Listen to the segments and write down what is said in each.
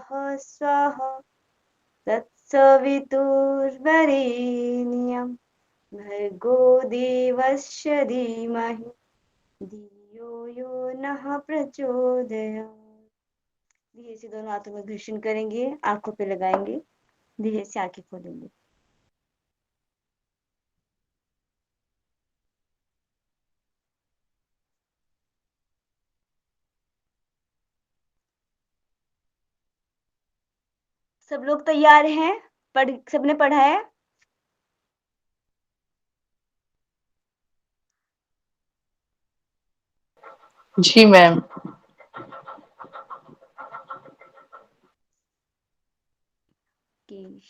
स्वाहा तत्सवितुर्वरेण्यं भर्गो देवस्य धीमहि धियो यो नः प्रचोदयात्। धीरे से दोनों हाथों में घर्षण करेंगे, आंखों पे लगाएंगे, धीरे से आंखें खोलेंगे। सब लोग तैयार हैं? सबने पढ़ा है? जी मैम। कि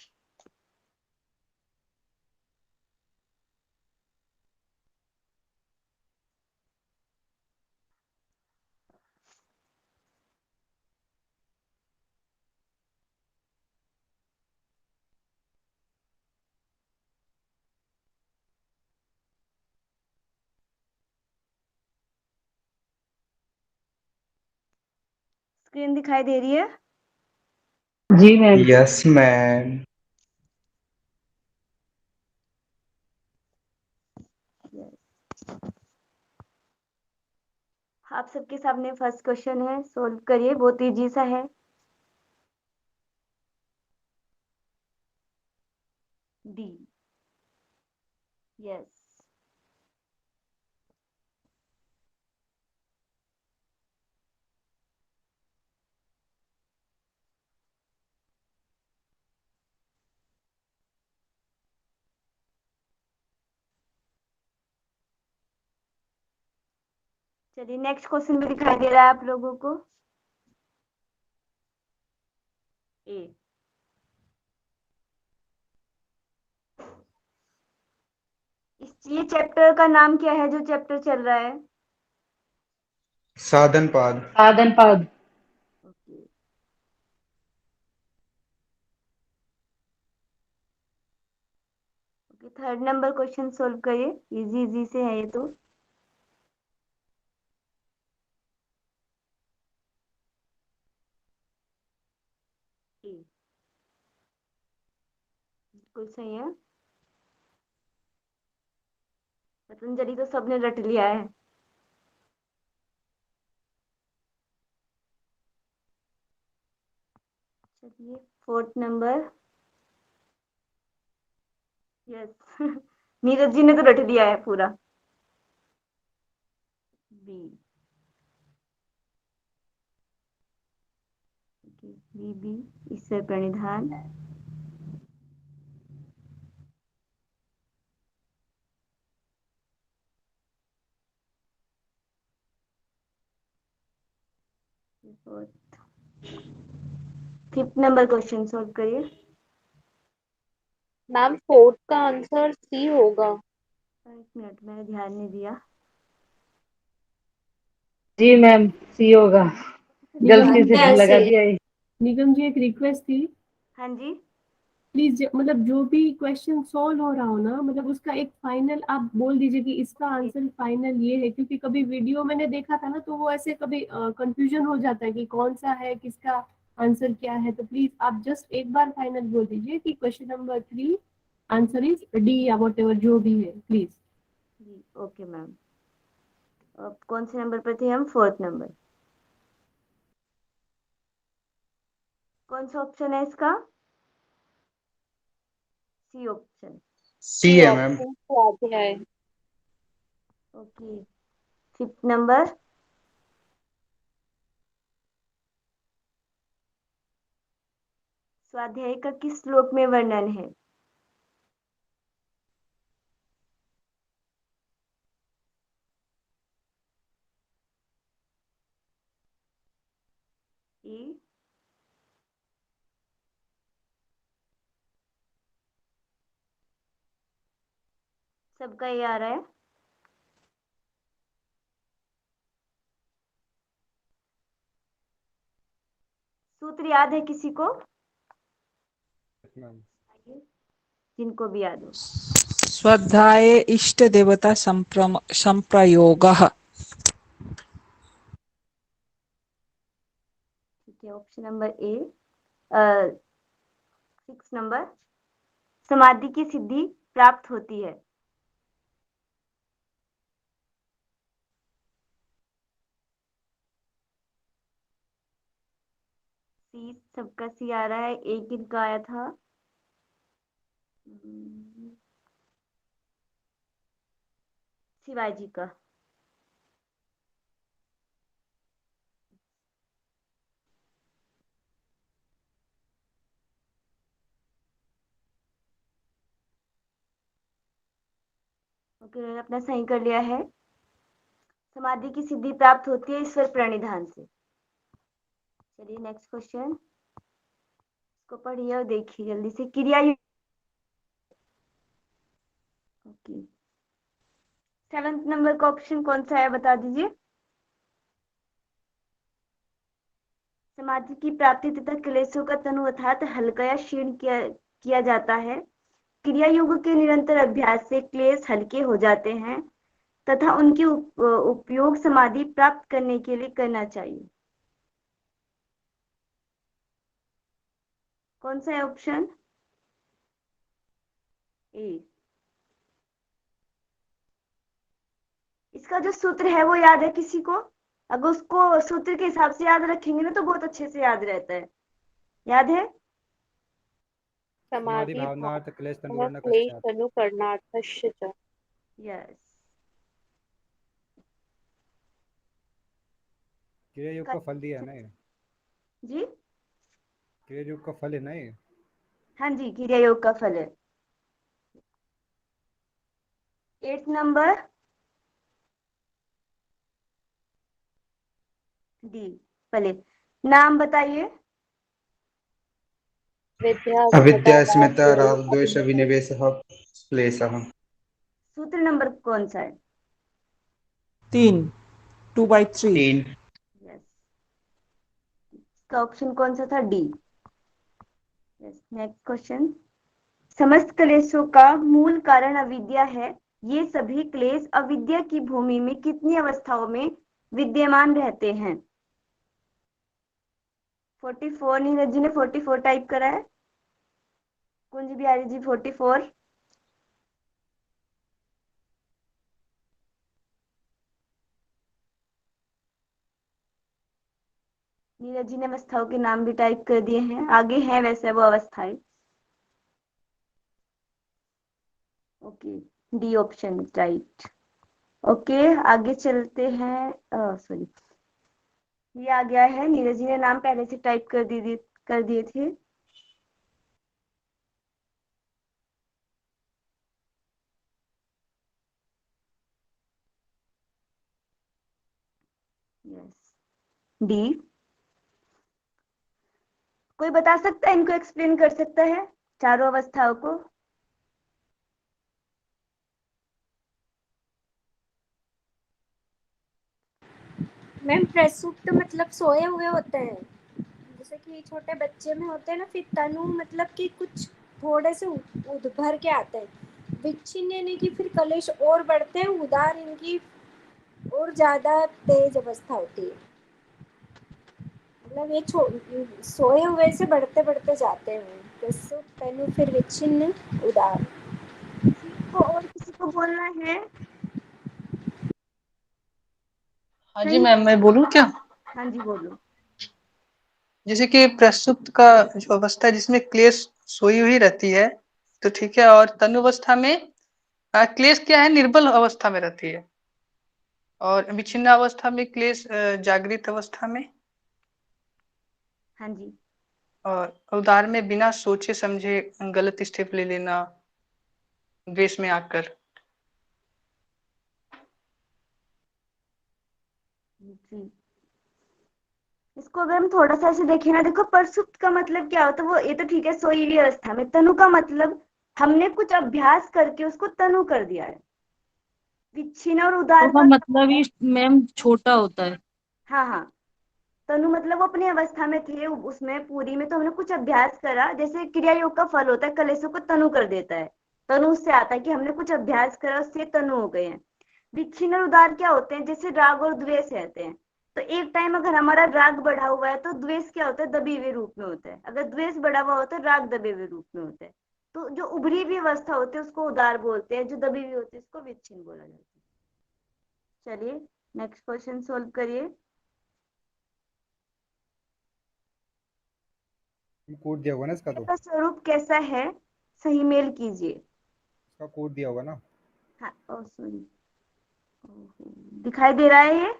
स्क्रीन दिखाई दे रही है? जी मैम। Yes ma'am. आप सबके सामने फर्स्ट क्वेश्चन है, सोल्व करिए, बहुत इजी सा है। डी। यस। चलिए नेक्स्ट क्वेश्चन भी दिखाई दे रहा है आप लोगों को। ए। ये चैप्टर का नाम क्या है जो चैप्टर चल रहा है? साधन पाद। साधन पाद। Okay. Okay, third number question solve करिए, इजी इजी से है ये तो। ए। बिल्कुल सही है। पतंजलि तो सबने रट लिया है। चलिए fourth number. Yes. Neeraj ji ने तो रट दिया है पूरा। बी। बी बी ईश्वर प्रणिधान। फिफ्थ नंबर क्वेश्चन सोल्व करिए। मैम फोर्थ का आंसर सी होगा। एक मिनट, मैंने ध्यान नहीं दिया। जी मैम, सी होगा, निगम गलती जी से लगा ऐसे दिया ये। निगम जी एक रिक्वेस्ट थी, हाँ जी। प्लीज मतलब जो भी क्वेश्चन सॉल्व हो रहा हो ना, मतलब उसका एक फाइनल आप बोल दीजिए कि इसका ओके। आंसर फाइनल ये है, क्योंकि कभी वीडियो मैंने देखा था ना तो वो ऐसे कभी कंफ्यूजन हो जाता है कि कौन सा है, किसका आंसर क्या है। तो प्लीज आप जस्ट एक बार फाइनल बोल दीजिए कि question number 3 answer is D या वॉट एवर जो भी है, प्लीज। Ji okay ma'am. अब कौन से नंबर पर थे हम? Fourth number. कौन सा ऑप्शन है इसका? C option. सी सी है मैम। ऑप्शन स्वाध्याय। ओके। Fifth number. स्वाध्याय का किस श्लोक में वर्णन है? ई। सबका ये आ रहा है? सूत्र याद है किसी को? आइए, जिनको भी याद हो। स्वाध्याये इष्टदेवता संप्रयोगः। ठीक है, ऑप्शन नंबर ए। 6 नंबर, समाधि की सिद्धि प्राप्त होती है। सी, सबका सी आ रहा है, एक इनका आया था। शिवाजी का। ओके, उन्होंने अपना सही कर लिया है। समाधि की सिद्धि प्राप्त होती है ईश्वर प्रणिधान से। चलिए नेक्स्ट क्वेश्चन, इसको पढ़िए और देखिए जल्दी से। क्रिया युग। ओके, 7th नंबर का ऑप्शन कौन सा है बता दीजिए। समाधि की प्राप्ति तथा क्लेशों का तनु अर्थात हल्का या क्षीण किया जाता है। क्रिया युग के निरंतर अभ्यास से क्लेश हल्के हो जाते हैं तथा उनके उपयोग समाधि प्राप्त करने के लिए करना चाहिए। कौन सा है ऑप्शन ए। इसका जो सूत्र है वो याद है किसी को? अगर उसको सूत्र के हिसाब से याद रखेंगे ना तो बहुत अच्छे से याद रहता है। याद है? समाधि भावनार्थ क्लेश भावः तनुकरणकश्च। क्लेश तनुकरणार्थश्च च। यस। क्रिया योग का फल दिया है ना ये? जी क्रिया योग का फल है ना ये? हाँ जी, क्रिया योग का फल है। 8 नंबर डी। पहले नाम बताइए। विद्या अविद्या अस्मिता अस्मिता राग राग द्वेष अभिनिवेशः क्लेशः। सूत्र नंबर कौन सा है? 3, 2/3। 3। यस, इसका ऑप्शन कौन सा था? डी। Yes, next question. समस्त क्लेशों का मूल कारण अविद्या है। ये सभी क्लेश अविद्या की भूमि में कितनी अवस्थाओं में विद्यमान रहते हैं? 44, नीरज जी ने 44 टाइप करा है। कुंज बिहारी जी 44। नीरज जी ने अवस्थाओं के नाम भी टाइप कर दिए हैं, आगे हैं वैसे वो अवस्थाएं। Okay, D option right. Okay, आगे चलते हैं। सॉरी, ये आ गया है। नीरज जी ने नाम पहले से टाइप कर दिए थे। Yes, D. कोई बता सकता है, इनको एक्सप्लेन कर सकता है चारों अवस्थाओं को? मैम प्रसुप्त मतलब सोए हुए होते हैं, जैसे कि छोटे बच्चे में होते हैं ना। फिर तनु मतलब कि कुछ थोड़े से उभर के आते हैं। विच्छिन्न यानी कि फिर कलेश और बढ़ते हैं। उदार इनकी और ज्यादा तेज अवस्था होती है। मतलब ये सोए हुए से बढ़ते बढ़ते जाते हैं। प्रसुप्त, तनु, फिर विच्छिन्न, उदार। किसी को और किसी को बोलना है? हाँ जी मैम, मैं बोलूँ क्या? हाँ जी बोलो। जैसे कि प्रसुप्त का जो अवस्था है जिसमें क्लेश सोई हुई रहती है, तो ठीक है। और तनु अवस्था में क्लेश क्या है, निर्बल अवस्था में रहती है। और विच्छिन्न अवस्था में क्लेश जागृत अवस्था में। हाँ जी। और उदार में बिना सोचे समझे गलत स्टेप ले लेना, द्वेष में आकर। जी, इसको अगर हम थोड़ा सा ऐसे देखें ना, देखो परसुप्त का मतलब क्या होता है? वो ये तो ठीक है, सोई हुई अवस्था में। तनु का मतलब हमने कुछ अभ्यास करके उसको तनु कर दिया है। विच्छिन्न और उदार उसका का, मतलब ही मैम छोटा होता है। हाँ हाँ, तनु मतलब वो अपनी अवस्था में थे, उसमें पूरी में तो हमने कुछ अभ्यास करा। जैसे क्रिया योग का फल होता है, कलेशों को तनु कर देता है। तनु उससे आता है कि हमने कुछ अभ्यास करा, उससे तनु हो गए हैं। विच्छिन्न और उदार क्या होते हैं? जैसे राग और द्वेष रहते हैं। तो एक टाइम अगर हमारा राग बढ़ा हुआ है तो द्वेष क्या होता है, दबे हुए रूप में होता है। अगर द्वेष बढ़ा हुआ होता है, राग दबे हुए रूप में होता है। तो जो उभरी हुई अवस्था होती है उसको उदार बोलते हैं, जो दबी हुई होती है उसको विच्छिन्न बोला जाता है। चलिए नेक्स्ट क्वेश्चन सोल्व करिए। कोड दिया होगा ना इसका, तो का स्वरूप कैसा है, सही मेल कीजिए। इसका कोड दिया होगा ना। हाँ, ओ सॉरी, दिखाई दे रहा है ये?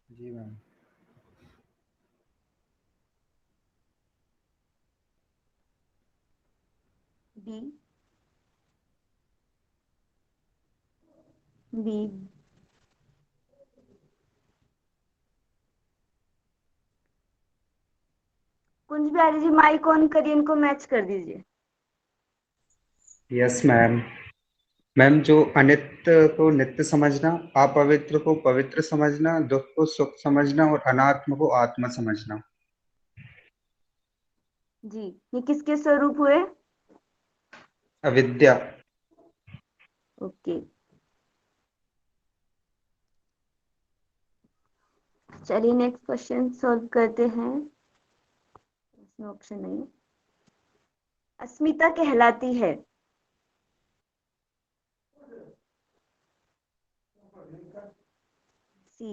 जी ma'am. B B Kunj Bihari ji mike on करिए, इनको मैच कर दीजिए। Yes ma'am. मैम, जो अनित्य को नित्य समझना, अपवित्र को पवित्र समझना, दुख को सुख समझना और अनात्म को आत्मा समझना। जी, ये किसके स्वरूप हुए? अविद्या। ओके, चलिए नेक्स्ट क्वेश्चन सॉल्व करते हैं। इसमें ऑप्शन नहीं है। अस्मिता कहलाती है। सी,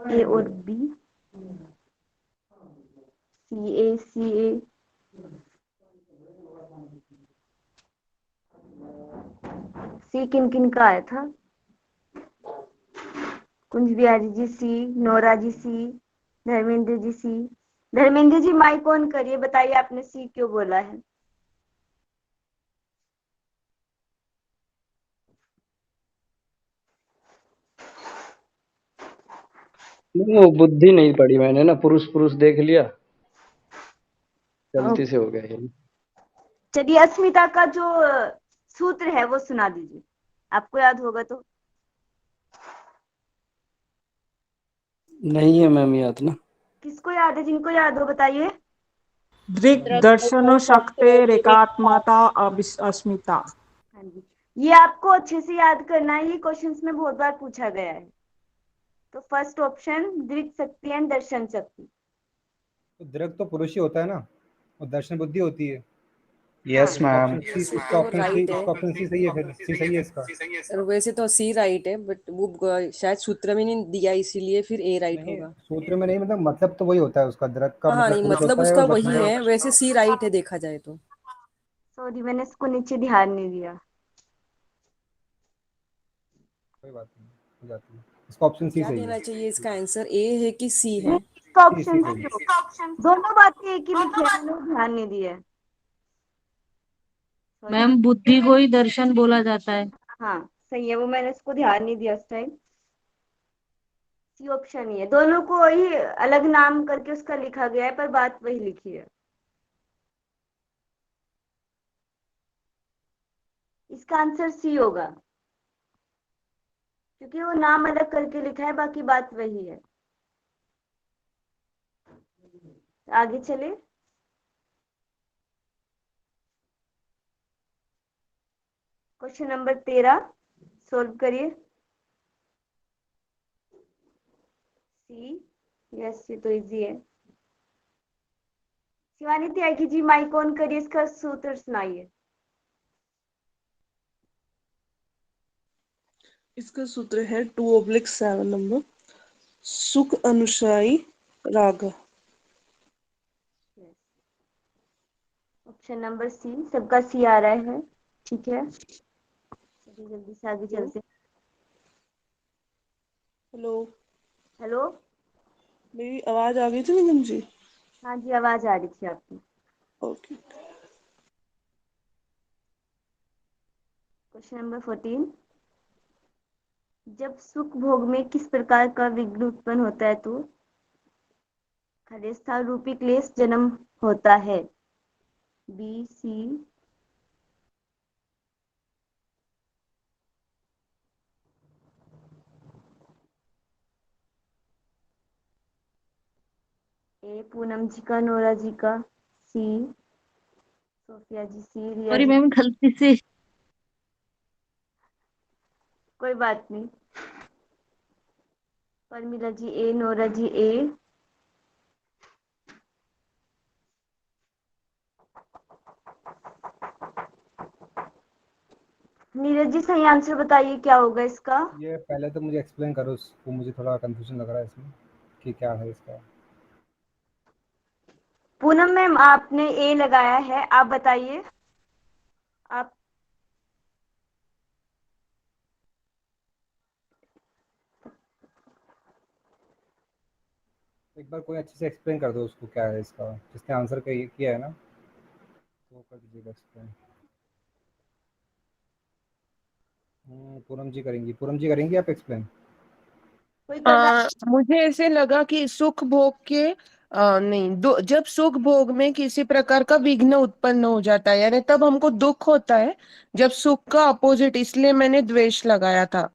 ए और बी, सी ए सी किन किन का आया था? कुंज बिहारी जी सी, नोरा जी सी, धर्मेंद्र जी सी। धर्मेंद्र जी माइक ऑन करिए, बताइए आपने सी क्यों बोला है? वो बुद्धि नहीं पड़ी मैंने ना, पुरुष पुरुष देख लिया, गलती से हो गया ये। चलिए अस्मिता का जो सूत्र है वो सुना दीजिए, आपको याद होगा तो। नहीं है मैम याद ना। किसको याद है? जिनको याद हो बताइए। दृक् दर्शनो शक्तेर एकात्मता अस्मिता। हाँ जी, ये आपको अच्छे से याद करना है, ये क्वेश्चंस में बहुत बार पूछा गया है। तो फर्स्ट ऑप्शन दृक शक्ति एंड दर्शन शक्ति। तो दृक तो पुरुष ही होता है ना, और दर्शन बुद्धि होती है। यस इसका मैम। ऑप्शन सी, वैसे इसका तो ऑप्शन सी, राइट है, इसका ऑप्शन सी सही है, फिर सी सही है इसका। और वैसे तो सी राइट है, बट वो शायद सूत्र में नहीं दिया, इसीलिए फिर ए राइट नहीं, होगा। सूत्र में नहीं, मतलब तो वही होता है उसका, दृक का हाँ मतलब नहीं, पुरुष मतलब होता है उसका और वही दर्शन है, का। वैसे सी राइट है देखा जाए तो। सॉरी, मैंने इसको नीचे ध्यान नहीं दिया। कोई बात नहीं, हो जाती है। इसका ऑप्शन सी क्या सही देना है। चाहिए इसका आंसर, ए है कि सी नहीं, है? इसका सी सी ऑप्शन सही सी है। होगा। दोनों बातें एक ही लिखी है, मैंने ध्यान नहीं दिया। सॉरी। मैम बुद्धि को ही दर्शन बोला जाता है। हाँ सही है, वो मैंने इसको ध्यान नहीं दिया उस टाइम। सी ऑप्शन ही है, दोनों को ही अलग नाम करके उसका लिखा गया है पर बात वही लिखी है। इसका आंसर सी होगा, क्योंकि वो नाम अलग करके लिखा है, बाकी बात वही है। आगे चले। क्वेश्चन नंबर 13 सोल्व करिए। सी, यस ये तो इजी है। शिवानी त्यागी जी माइक ऑन करिए, इसका सूत्र सुनाइए। इसका सूत्र है 2/7 नंबर, सुख अनुसाई राग। ऑप्शन नंबर सी, सबका सी आ रहा है, ठीक है। चलिए जल्दी से आगे चलते हैं। Hello, hello. मेरी आवाज आ गई थी निगम जी? हाँ जी, आवाज आ रही थी आपकी। ओके। क्वेश्चन नंबर 14, जब सुख भोग में किस प्रकार का विघ्न उत्पन्न होता है तो खलेस्थान रूपी क्लेश जन्म होता है? बी, सी, ए पूनम जी का, नोरा जी का, सी सोफिया जी, सी रिया सॉरी जी। मैम गलती से। कोई बात नहीं। परमिला जी ए, नोरा जी ए। नीरज जी सही आंसर बताइए क्या होगा इसका। ये पहले तो मुझे एक्सप्लेन करो उसको, मुझे थोड़ा कंफ्यूजन लग रहा है इसमें कि क्या है इसका। पूनम मैम आपने ए लगाया है, आप बताइए। आप एक बार कोई अच्छे से एक्सप्लेन कर दो उसको क्या है इसका, जिसने आंसर किया है ना तो कर दीजिएगा एक्सप्लेन। पूनम जी करेंगी आप एक्सप्लेन। कोई कर रहा मुझे ऐसे लगा कि सुख भोग के नहीं जब सुख भोग में किसी प्रकार का विघ्न उत्पन्न हो जाता है यानी तब हमको दुख होता है, जब सुख का अपोजिट, इसलिए मैंने द्वेष लगाया था।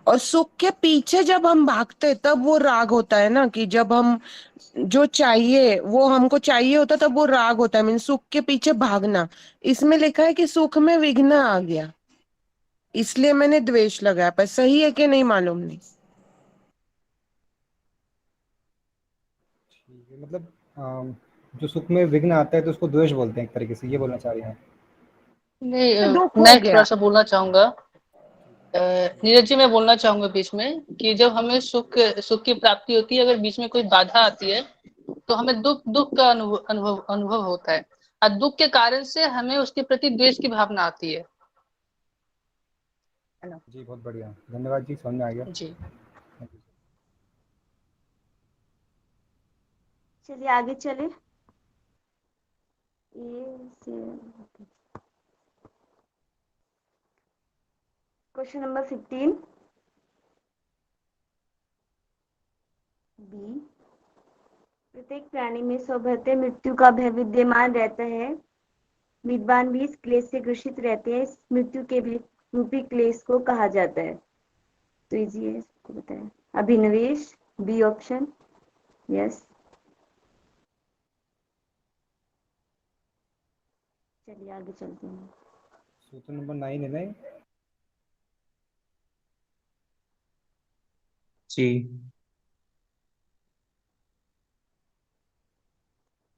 और सुख के पीछे जब हम भागते तब वो राग होता है ना, कि जब हम जो चाहिए वो हमको चाहिए होता तब वो राग होता है, मीन सुख के पीछे भागना। इसमें लिखा है कि सुख में विघ्न आ गया, इसलिए मैंने द्वेष लगाया, पर सही है कि नहीं मालूम नहीं। ठीक है, मतलब जो सुख में विघ्न आता है तो उसको द्वेष बोलते हैं एक तरीके से, ये बोलना चाह रही हैं। नहीं दुख मैं हो थोड़ा गया। सा बोलना चाहूंगा। नीरज जी मैं बोलना चाहूंगा बीच में कि जब हमें सुख सुख की प्राप्ति होती है, अगर बीच में कोई बाधा आती है तो हमें दुख दुख का अनुभव होता है, और दुख के कारण से हमें उसके प्रति द्वेष की भावना आती है ना। जी बहुत बढ़िया, धन्यवाद जी, समझ में आ गया। जी चलिए आगे चले। Question number 15 B. प्रत्येक प्राणी में स्वभावतः मृत्यु का भय विद्यमान रहता है। विद्वान भी इस क्लेश से ग्रसित रहते हैं। इस मृत्यु के भी रूपी क्लेश को कहा जाता है। तो इजी है, इसको बताएं। अभिनिवेश बी ऑप्शन। यस। चलिए आगे चलते हैं। सूत्र नंबर 9 है नहीं। जी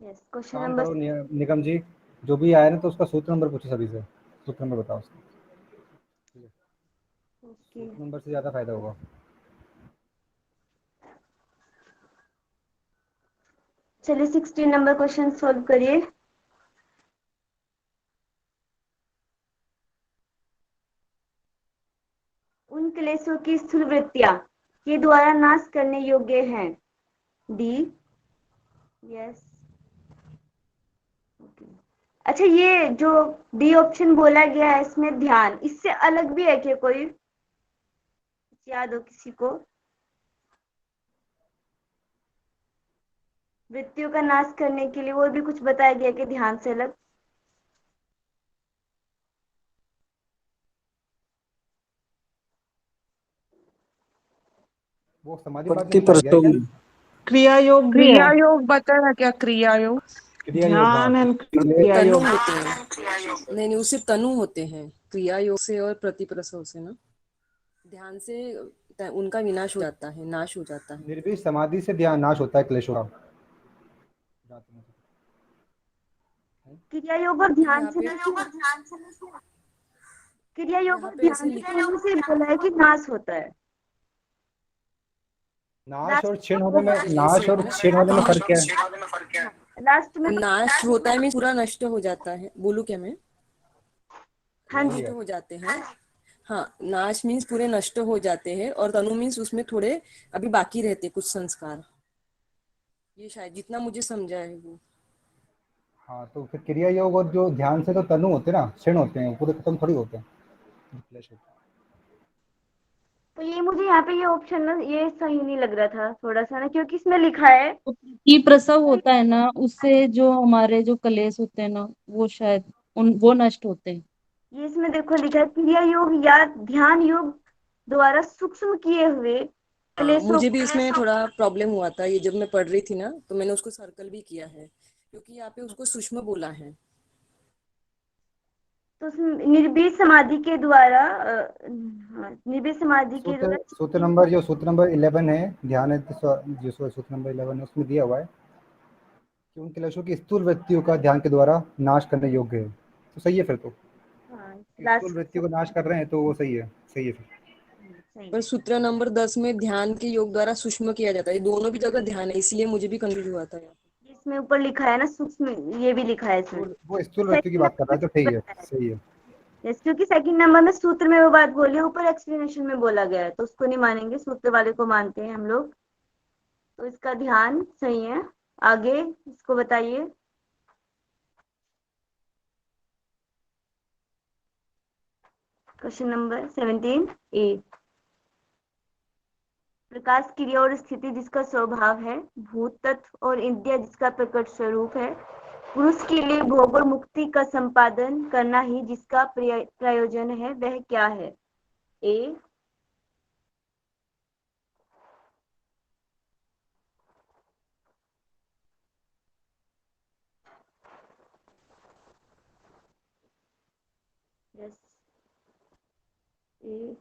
यस क्वेश्चन काम नंबर करो निगम जी, जो भी आया ना तो उसका सूत्र नंबर पूछो सभी से, सूत्र नंबर बताओ उसका। ओके। सूत्र नंबर से ज़्यादा फायदा होगा। चलिए 16 नंबर क्वेश्चन सॉल्व करिए। उन क्लेशों की स्थूल वृत्तियां के द्वारा नाश करने योग्य हैं। डी। यस। अच्छा ये जो डी ऑप्शन बोला गया है इसमें ध्यान, इससे अलग भी है क्या कोई, याद हो किसी को? वृत्तियों का नाश करने के लिए और भी कुछ बताया गया कि ध्यान से अलग? वो समाधि पाठ में प्रति बताया गया है क्या? क्रिया योग भी क्रिया है। योग बताया क्या? क्रिया योग, क्रिया योग, हाँ ध्यान एंड क्रिया क्रिया तनु योग। होते हैं, नहीं वो सिर्फ तनु होते हैं। क्रिया योग से और प्रतिप्रसव से ना, ध्यान से उनका विनाश हो जाता है, नाश हो जाता है। निर्विष समाधि से ध्यान नाश होता है क्लेशों का। क्रिया योग और ध्यान यहाँ से पे क्रिया योग यहाँ और पे ऐसे ध्यान से लिखा दोनों से बोला है कि नाश होता है। नाश और क्षीण होने में, नाश और क्षीण होने में फर्क क्या है? लास्ट में नाश होता है मीन्स पूरा नष्ट हो जाता है। बोलू क्या मैं? हाँ जी। नष्ट हो जाते हैं। हाँ, नाश मीन्स पूरे नष्ट हो जाते हैं, और तनु मीन्स उसमें थोड़े अभी बाकी रहते कुछ संस्कार। ये शायद जितना मुझे समझा है वो। हाँ तो फिर क्रिया योग और जो ध्यान से तो तनु होते हैं ना, क्षीण होते हैं, पूरे खत्म थोड़ी होते हैं, क्लेश होते हैं। तो ये मुझे यहाँ पे ये ऑप्शन ना ये सही नहीं लग रहा था थोड़ा सा ना, क्योंकि इसमें लिखा है की प्रसव होता है ना, उससे जो हमारे जो कलेश होते हैं ना, वो शायद वो नष्ट होते हैं। ये इसमें देखो लिखा है क्रिया योग या ध्यान योग द्वारा सूक्ष्म किए हुए क्लेशों मुझे भी इसमें थोड़ा प्रॉब्लम हुआ था, ये जब मैं पढ़ रही थी ना तो मैंने उसको सर्कल भी किया है, क्योंकि यहाँ पे उसको सूक्ष्म बोला है। तो उसमें निर्बीज समाधि के द्वारा निर्बीज समाधि के द्वारा सूत्र नंबर 11 है, ध्यान है जो सूत्र नंबर 11 है उसमें दिया हुआ है कि उन क्लेशों की स्थूल वृत्तियों का ध्यान के द्वारा नाश करने योग्य है। तो सही है फिर तो, स्थूल वृत्तियों को नाश कर रहे हैं तो वो सही है फिर। पर सूत्र नंबर 10 में ध्यान के योग द्वारा सूक्ष्म किया जाता है, दोनों भी जगह ध्यान है, इसलिए मुझे भी कंफ्यूज हुआ था। इसमें ऊपर लिखा है ना सूक्ष्म, ये भी लिखा है इसमें। वो स्थूल वृत्ति की बात कर रहा है तो ठीक है, सही है। यस, क्योंकि सेकंड नंबर में सूत्र में वो बात बोली है, ऊपर एक्सप्लेनेशन में बोला गया है, तो उसको नहीं मानेंगे, सूत्र वाले को मानते हैं हम लोग। तो इसका ध्यान सही है। आगे इसको बताइए। क्वेश्चन नंबर 17 ए। प्रकाश क्रिया और स्थिति जिसका स्वभाव है, भूत तत्व और इंद्रिया जिसका प्रकट स्वरूप है, पुरुष के लिए भोग और मुक्ति का संपादन करना ही जिसका प्रयोजन है, वह क्या है? ए, यस, ए,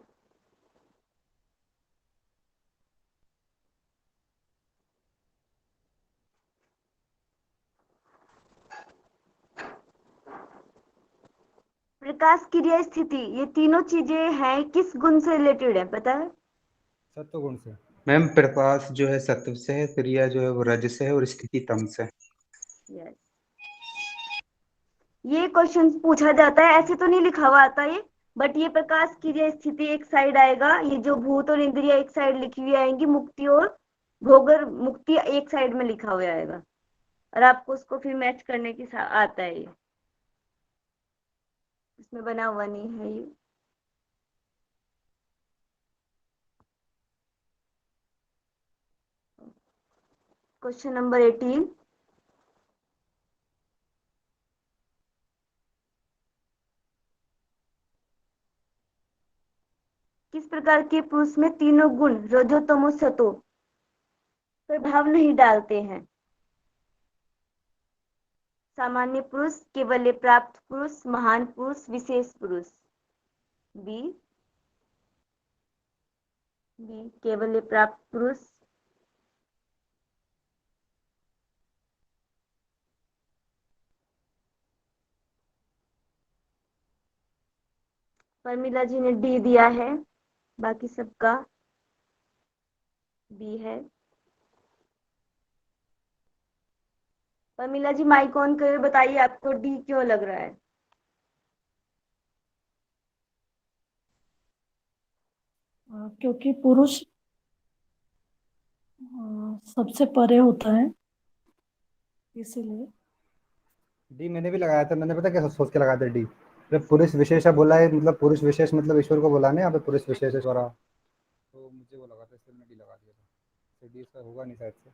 प्रकाश क्रिया स्थिति, ये तीनों चीजें हैं, किस गुण से रिलेटेड है पता है? सत्व गुण से। मैम प्रकाश जो है सत्व से है, क्रिया जो है वो रज से है और स्थिति तम से। यस, ये क्वेश्चन पूछा जाता है, ऐसे तो नहीं लिखा हुआ आता ये, बट ये प्रकाश क्रिया स्थिति एक साइड आएगा, ये जो भूत और इंद्रिया एक साइड लिखी हुई आएंगी, मुक्ति और भोग और मुक्ति एक साइड में लिखा हुआ आएगा, और आपको उसको फिर मैच करने के साथ आता है ये, इसमें बना हुआ नहीं है ये। Question number 18। किस प्रकार के पुरुष में तीनों गुण रजो तमो सतो प्रभाव नहीं डालते हैं? सामान्य पुरुष, केवल प्राप्त पुरुष, महान पुरुष, विशेष पुरुष। बी, केवल प्राप्त पुरुष, परमिला जी ने डी दिया है, बाकी सबका बी है। परमिला जी माइक ऑन कर बताइए आपको डी क्यों लग रहा है? क्योंकि पुरुष सबसे परे होता है, इसीलिए। डी मैंने भी लगाया था, मैंने पता कैसे सोच के लगाया था डी, पुरुष विशेषा बोला है, मतलब पुरुष विशेष मतलब ईश्वर को बोला ना यहाँ पे, पुरुष विशेष ईश्वरा, तो मुझे वो लगा था इसलिए मैंने डी लगा दिया था। तो डी इसका होगा नहीं शायद से।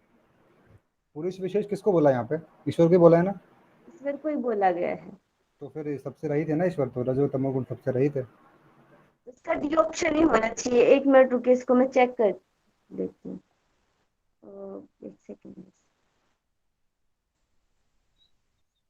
पुरुष विशेष किसको बोला यहाँ पे? ईश्वर को बोला है ना? ईश्वर को ही बोला गया है। तो फिर सबसे रहित है ना ईश्वर, तो रजो तमोगुण सबसे रहित है। इसका डी ऑप्शन ही होना चाहिए। एक मिनट रुकिए, इसको मैं चेक कर देखती हूँ। एक सेकंड।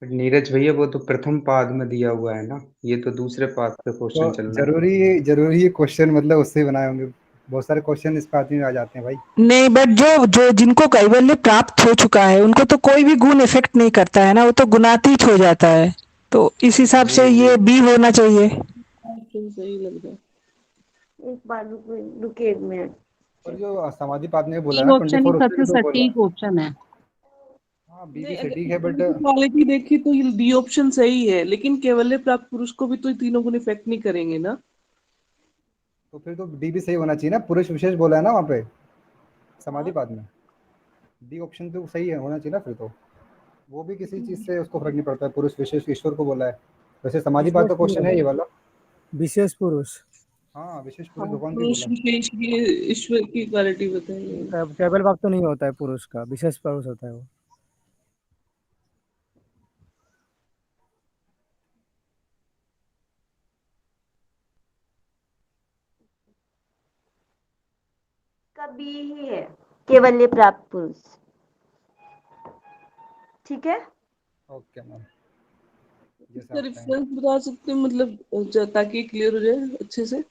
नीरज भैया वो तो प्रथम पाद में दिया हुआ है ना, ये तो दूसरे पाद पे क्वेश्चन चल रहा है। जरूरी क्वेश्चन मतलब उससे ही बनाए होंगे, बहुत सारे क्वेश्चन इस पाद में आ जाते हैं भाई। नहीं, बट जो जिनको कैवल्य प्राप्त हो चुका है उनको तो कोई भी गुण इफेक्ट नहीं करता है ना, वो तो गुणातीत हो जाता है, तो इस हिसाब से ये बी होना चाहिए। सही लग रहा है। एक बार रुके एक मिनट। और जो समाधि पाद में बोला ना 24 सबसे सटीक ऑप्शन है। हाँ बी भी सटीक है, बट क्वालिटी देखी तो ये डी ऑप्शन सही है, लेकिन केवल प्राप्त पुरुष को भी तो ये तीनों गुण इफेक्ट नहीं करेंगे ना, तो फिर तो डी भी सही होना चाहिए ना, पुरुष विशेष बोला है ना वहाँ पे समाधि पाद में, डी ऑप्शन तो सही है होना चाहिए ना फिर तो। वो भी किसी चीज से उसको फर्क नहीं पड़ता है, पुरुष विशेष ईश्वर को बोला है, वैसे समाधि पाद का क्वेश्चन है ये वाला, विशेष पुरुष। हाँ विशेष पुरुष भगवान भी पुरुष बोला। विशेष की ईश्वर की क्वालिटी बताइए। केवल भाव तो नहीं होता है पुरुष का, विशेष पुरुष होता है वो। बी ही है, केवल प्राप्त पुरुष। ठीक है, ओके मैम, इसका रेफरेंस बता सकते हैं, मतलब ताकि क्लियर हो जाए अच्छे से।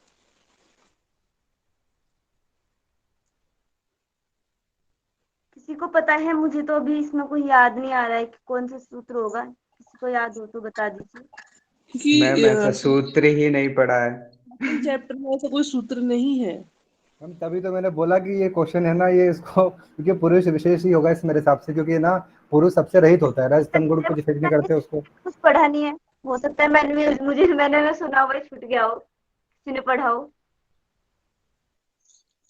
किसी को पता है? मुझे तो अभी इसमें कोई याद नहीं आ रहा है कि कौन सा सूत्र होगा। किसी को याद हो तो बता दीजिए। मैम ऐसा सूत्र ही नहीं पढ़ा है। चैप्टर में ऐसा कोई सूत्र नहीं है। हम तभी तो मैंने बोला कि ये क्वेश्चन है ना, ये इसको क्योंकि पुरुष विशेष ही होगा इस मेरे हिसाब से, क्योंकि ना पुरुष सबसे रहित होता है, राजस्तम गुण कुछ इफेक्ट नहीं करते उसको। कुछ पढ़ा नहीं है, हो सकता है मैंने ना सुना हुआ छूट गया हो, किसी ने पढ़ा हो।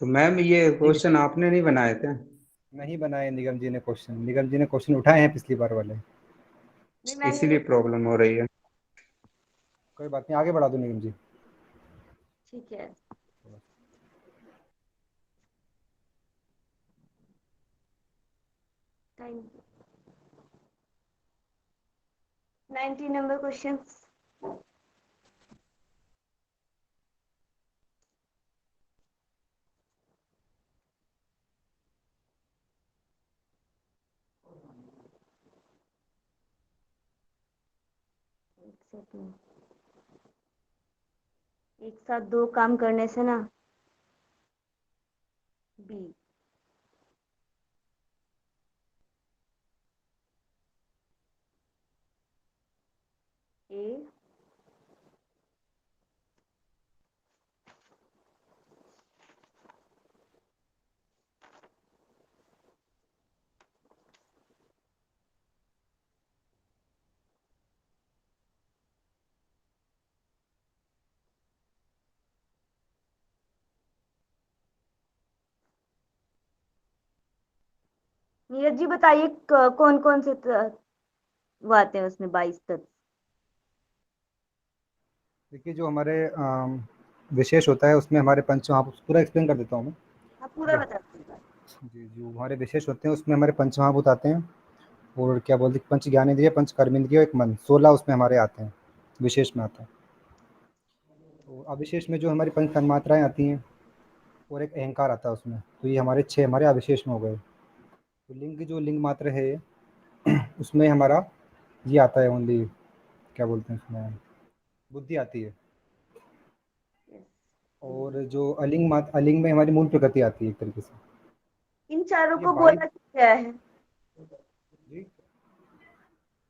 तो मैम ये क्वेश्चन आपने नहीं बनाए थे? नहीं बनाए निगम जी ने क्वेश्चन, निगम जी ने क्वेश्चन उठाए हैं पिछली बार वाले, इसीलिए प्रॉब्लम हो रही है। कोई बात नहीं, आगे बढ़ा दो निगम जी। ठीक है। Time 90 number question. एक साथ दो काम करने से ना बी ए नीरज जी बताइए कौन कौन से वो आते हैं उसमें 22 तत्व। देखिए जो हमारे विशेष होता है उसमें हमारे पंचमहाभूत, पूरा एक्सप्लेन कर देता हूँ मैं। आप पूरा बता दीजिए। जी, जो हमारे विशेष होते हैं उसमें हमारे पंचमहाभूत आते हैं, और क्या बोलते हैं, पंच ज्ञानेंद्रिय, पंच कर्मेंद्रिय, एक मन, 16 उसमें हमारे आते हैं, विशेष में आता है। तो अविशेष में जो हमारी पंच तन्मात्राएं आती हैं और एक अहंकार आता है उसमें, तो ये हमारे 6 हमारे अविशेष में हो गए। तो लिंग, जो लिंग मात्र है उसमें हमारा ये आता है ओनली, क्या बोलते हैं उसमें, बुद्धि आती है। और जो अलिंग मात्र, अलिंग में हमारी मूल प्रकृति आती है एक तरीके से। इन चारों ये को 22 बोला क्या है? जी,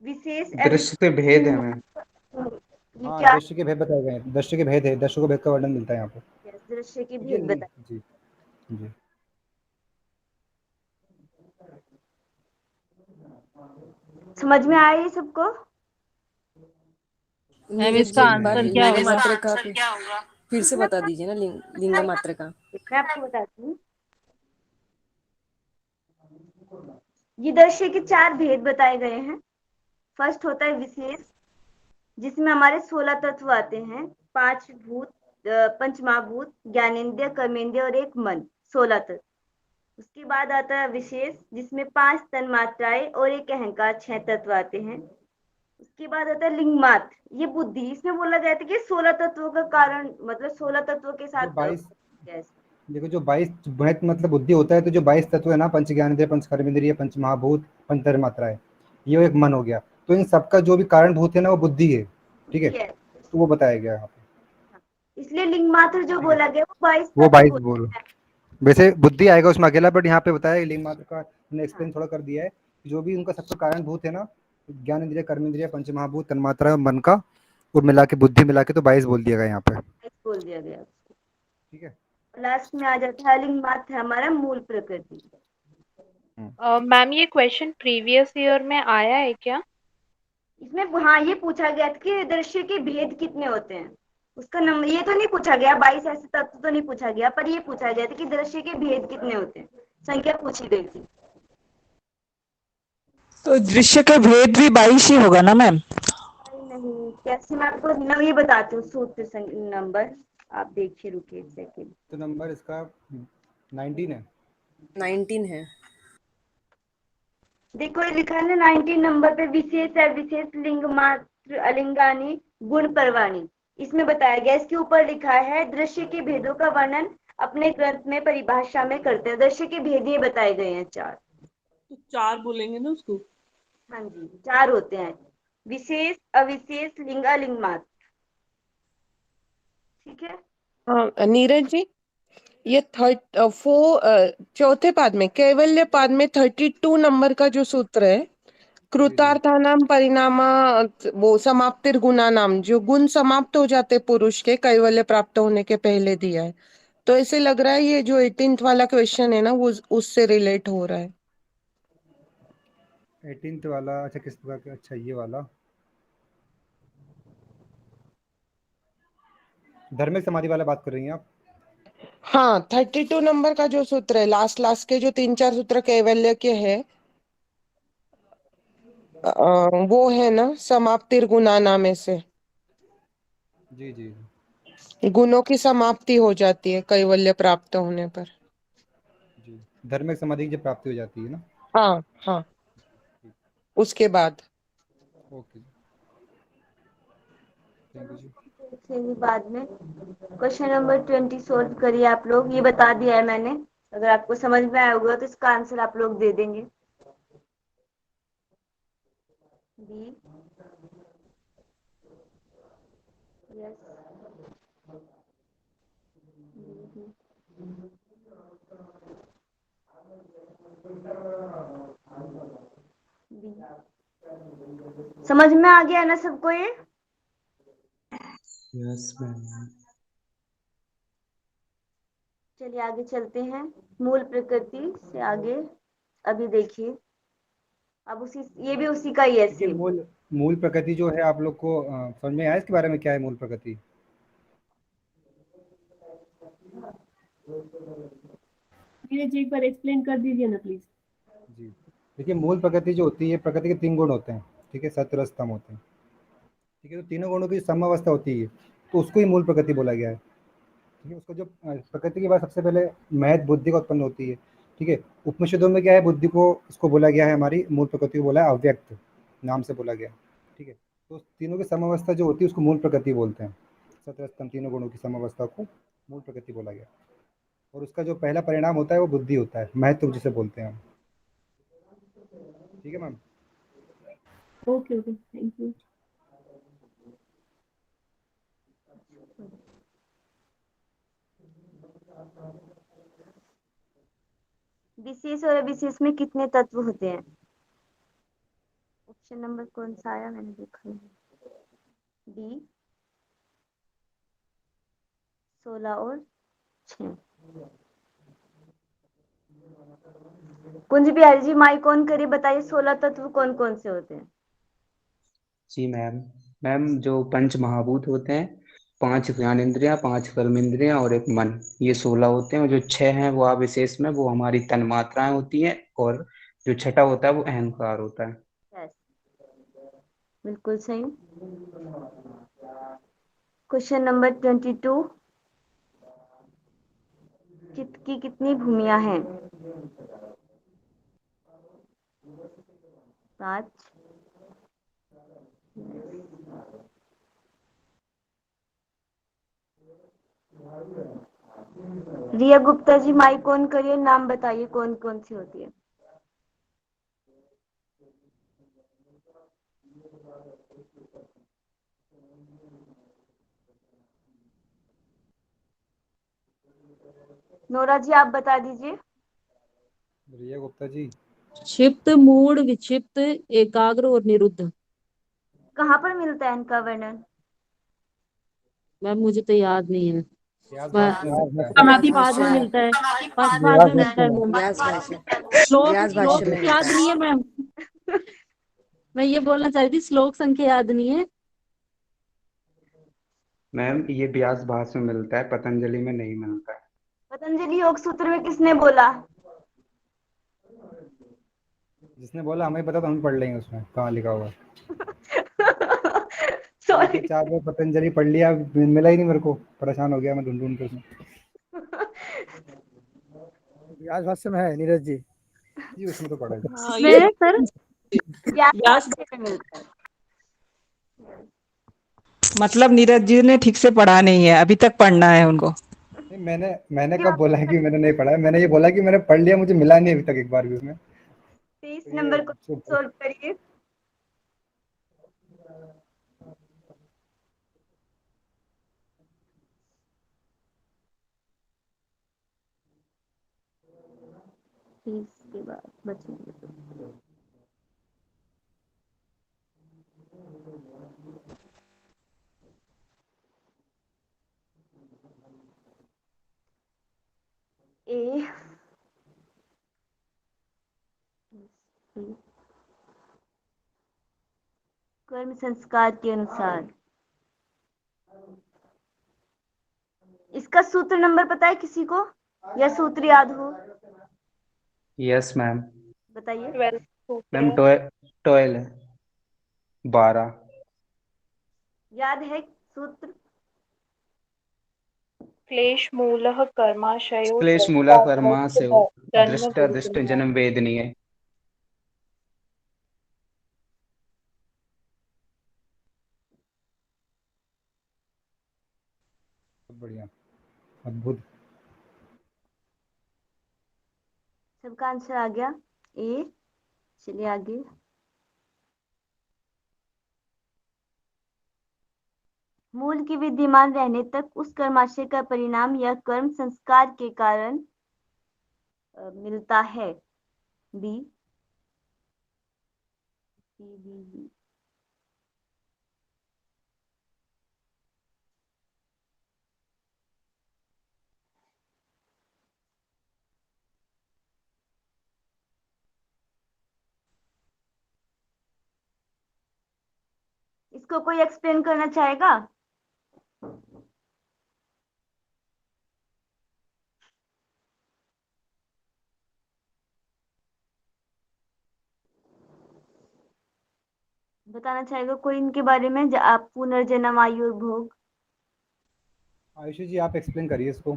विशेष दृश्य के भेद है मैम। ये हाँ, क्या? दृश्य के भेद बताए गए हैं, दृश्य के भेद है, दृश्य को भेद का वर्णन मिलता है यहाँ पे। दृश्य के ये भेद बताइए। जी जी। समझ में आया ये सबको? मैम नीरज जी इसका एक बार आंसर क्या लिंग होगा? मात्रा का फिर से बता दीजिए ना, लिंग मात्रा का। मैं आपको बताती हूँ। ये दृश्य के 4 भेद बताए गए हैं। फर्स्ट होता है विशेष, जिसमें हमारे 16 तत्व आते हैं, 5 भूत, पंचमहाभूत, ज्ञानेंद्रिय, कर्मेंद्रिय और एक मन, 16 तत्व। उसके बाद आता है विशेष, जिसमें 5 तन्मात्राएं और एक अहंकार, 6 तत्व आते हैं। उसके बाद आता है लिंग मात्र, ये बुद्धि। इसमें बोला गया था कि 16 तत्वों का कारण, मतलब 16 तत्वों के जो साथ 22, देखो जो 22 मतलब बुद्धि होता है, तो जो 22 तत्व है ना, पंच ज्ञानेंद्रिय, पंच कर्मेंद्रिय, पंच महाभूत, पंच तन्मात्राएं, ये एक मन हो गया। तो इन सबका जो भी कारण भूत है ना, वो बुद्धि है, ठीक है, तो वो बताया गया यहाँ पे। इसलिए लिंग मात्र जो बोला गया वो 22 वो तत्व 22 होते बोलो, हैं। वैसे बुद्धि आएगा उसमें अकेला, बट यहाँ पे बताया लिंग मात्र का हमने एक्सप्लेन थोड़ा कर दिया है। जो भी उनका सबका कारण भूत है ना, ज्ञान इंद्रिय, कर्म इंद्रिय, पंच महाभूत, तन्मात्रा, मन का, और मिला के बुद्धि मिला के तो 22 बोल दिया गया यहाँ पे। बोल दिया गया। ठीक है, लास्ट में आ जाता है लिंग मात्र, हमारा मूल प्रकृति। मैम ये क्वेश्चन प्रीवियस ईयर में आया है क्या? इसमें हाँ ये पूछा गया था कि दृश्य के भेद कितने होते हैं। उसका नंबर ये तो नहीं पूछा गया, 22 ऐसे तत्व तो नहीं पूछा गया, पर ये पूछा गया था कि दृश्य के भेद कितने होते हैं, संख्या पूछी गई थी। तो दृश्य के भेद भी 22 ही होगा ना मैम? नहीं, कैसे मैं आपको ये बताती हूँ सूत्र नंबर, आप देखिए, रुकिए एक सेकेंड। तो नंबर इसका 19 है। 19 है। देखो ये लिखा है ना 19 नंबर पे, विशेष है, विशेष लिंग मात्र, अलिंगानी, गुण परवाणी। इसमें बताया गया, इसके ऊपर लिखा है दृश्य के भेदों का वर्णन अपने ग्रंथ में परिभाषा में करते हैं। दृश्य के भेद ये बताए गए हैं 4। तो 4 बोलेंगे ना उसको? हाँ जी, 4 होते हैं। विशेष अविशेष लिंग अलिंग मात्र। ठीक है। हाँ नीरज जी, ये चौथे पाद में, कैवल्य पाद में 32 नंबर का जो सूत्र है, कृतार्थानाम परिणामा, वो समाप्तिर गुणा नाम, जो गुण समाप्त हो जाते पुरुष के कैवल्य प्राप्त होने के पहले दिया है। तो ऐसे लग रहा है ये जो 18th वाला क्वेश्चन है ना, वो उससे रिलेट हो रहा है। 18th वाला, अच्छा किस प्रकार का? अच्छा ये वाला धर्मिक समाधि वाला बात कर रही हैं आप? हाँ 32 नंबर का जो सूत्र है, लास्ट लास्ट के जो 3-4 सूत्र कैवल्य के हैं, वो है ना समाप्तिर गुणाना में से। जी जी गुणों की समाप्ति हो जाती है कैवल्य प्राप्त होने पर। जी, धर्मिक समाधि की जब प्राप्ति हो जाती है ना। हाँ हाँ, उसके बाद। ओके, थैंक यू जी। देखेंगे बाद में। क्वेश्चन नंबर 20 सोल्व करिए आप लोग। ये बता दिया है मैंने, अगर आपको समझ में आया होगा तो इसका आंसर आप लोग दे देंगे। बी, यस, समझ में आ गया ना सबको ये? Yes ma'am. चलिए आगे चलते हैं, मूल प्रकृति से आगे। अभी देखिए, अब उसी, ये भी उसी का ही है देखिए सेम। मूल प्रकृति जो है आप लोग को समझ में आया इसके बारे में, क्या है मूल प्रकृति? नीरज जी एक बार एक्सप्लेन कर दीजिए ना प्लीज। जी देखिए, मूल प्रकृति जो होती है, प्रकृति के 3 गुण होते हैं, ठीक है, सत्व रज तम होते हैं, ठीक है। तो तीनों गुणों की समावस्था होती है, तो उसको ही मूल प्रकृति बोला गया है, ठीक है। उसको जो प्रकृति की बात सबसे पहले महत बुद्धि का उत्पन्न होती है, ठीक है। उपनिषदों में क्या है, बुद्धि को इसको बोला गया है, हमारी मूल प्रकृति को बोला है अव्यक्त नाम से बोला गया, ठीक है। तो तीनों की समावस्था जो होती है उसको मूल प्रकृति बोलते हैं। सतरस्तम तीनों गुणों की समावस्था को मूल प्रकृति बोला गया, और उसका जो पहला परिणाम होता है वो बुद्धि होता है, महत्व जिसे बोलते हैं हम, ठीक है ma'am. Okay okay, thank you. विशेष और अविशेष में कितने तत्व होते हैं? ऑप्शन नंबर कौन सा आया, मैंने देखा नहीं। डी, 16 और 6। कुंज बिहारी जी माइक ऑन करिए, बताइए 16 तत्व कौन कौन से होते हैं? जी मैम। मैम जो पंच महाभूत होते हैं, 5 ज्ञानेंद्रियां, 5 कर्मेंद्रियां और एक मन, ये 16 होते हैं। और जो 6 हैं वो विशेष में, वो हमारी तन मात्राएं होती हैं। और जो छठा होता है वो अहंकार होता है। यस, बिल्कुल सही। क्वेश्चन नंबर 22, चित्त की कितनी भूमियां हैं? 5। रिया गुप्ता जी माइक ऑन करिए, नाम बताइए कौन कौन सी होती है? नोरा जी आप बता दीजिए। रिया गुप्ता जी। क्षिप्त, मूढ़, विक्षिप्त, एकाग्र और निरुद्ध। कहाँ पर मिलता है इनका वर्णन? मैम मुझे तो याद नहीं है। व्यास भाष्य में मिलता है। समाधि पाद में मिलता है, पाद में मिलता है मैम। व्यास भाष्य, श्लोक व्यास भाष्य श्लोक में मिलता याद है। नहीं है मैम। मैं ये बोलना चाह रही थी, श्लोक संख्या याद नहीं है। मैम ये व्यास भाष्य में मिलता है, पतंजलि में नहीं मिलता है। पतंजलि योग सूत्र में किसने बोला? जिसने बोला हमें पता, तो हम पढ़ लेंगे उसमें कहाँ लिखा हुआ है। सॉरी। 4 बार पतंजलि पढ़ लिया, मिला ही नहीं मेरे को, परेशान हो गया मैं ढूंढ ढूंढ के उसमें। व्यास भाष्य में है नीरज जी। जी उसमें तो पढ़ा है। हाँ, ये सर व्यास में मिलता है। मतलब नीरज जी ने ठीक से पढ़ा नहीं है, अभी तक पढ़ना है उनको। नहीं, मैंने कब बोला है कि मैंने नहीं पढ़ा है? मैंने ये बोला कि मैंने पढ़ लिया, मुझे मिला नहीं अभी तक एक बार भी उसमें। 23 तो ये नंबर को सोल्व करिए। 30 के बाद बचेंगे तो ए कर्म संस्कार के अनुसार इसका सूत्र नंबर पता है किसी को या सूत्र याद हो? Yes ma'am. बताइए। 12 मैम सूत्र 12 है, 12। याद है सूत्र? क्लेश मूलः कर्माशयो क्लेश मूला कर्मा से दृष्टादृष्ट जन्म दृष्ट दृष्ट वेदनीय। जन्म वेदनीय। बहुत बढ़िया, अद्भुत। सबका आंसर आ गया ए। चलिए आगे। मूल के विद्यमान रहने तक उस कर्माशय का परिणाम या कर्म संस्कार के कारण मिलता है। B B B B. इसको कोई एक्सप्लेन करना चाहेगा? बताना चाहेगा कोई इनके बारे में? आप पुनर्जन्म आयु और भोग। आयुषी जी आप एक्सप्लेन करिए इसको।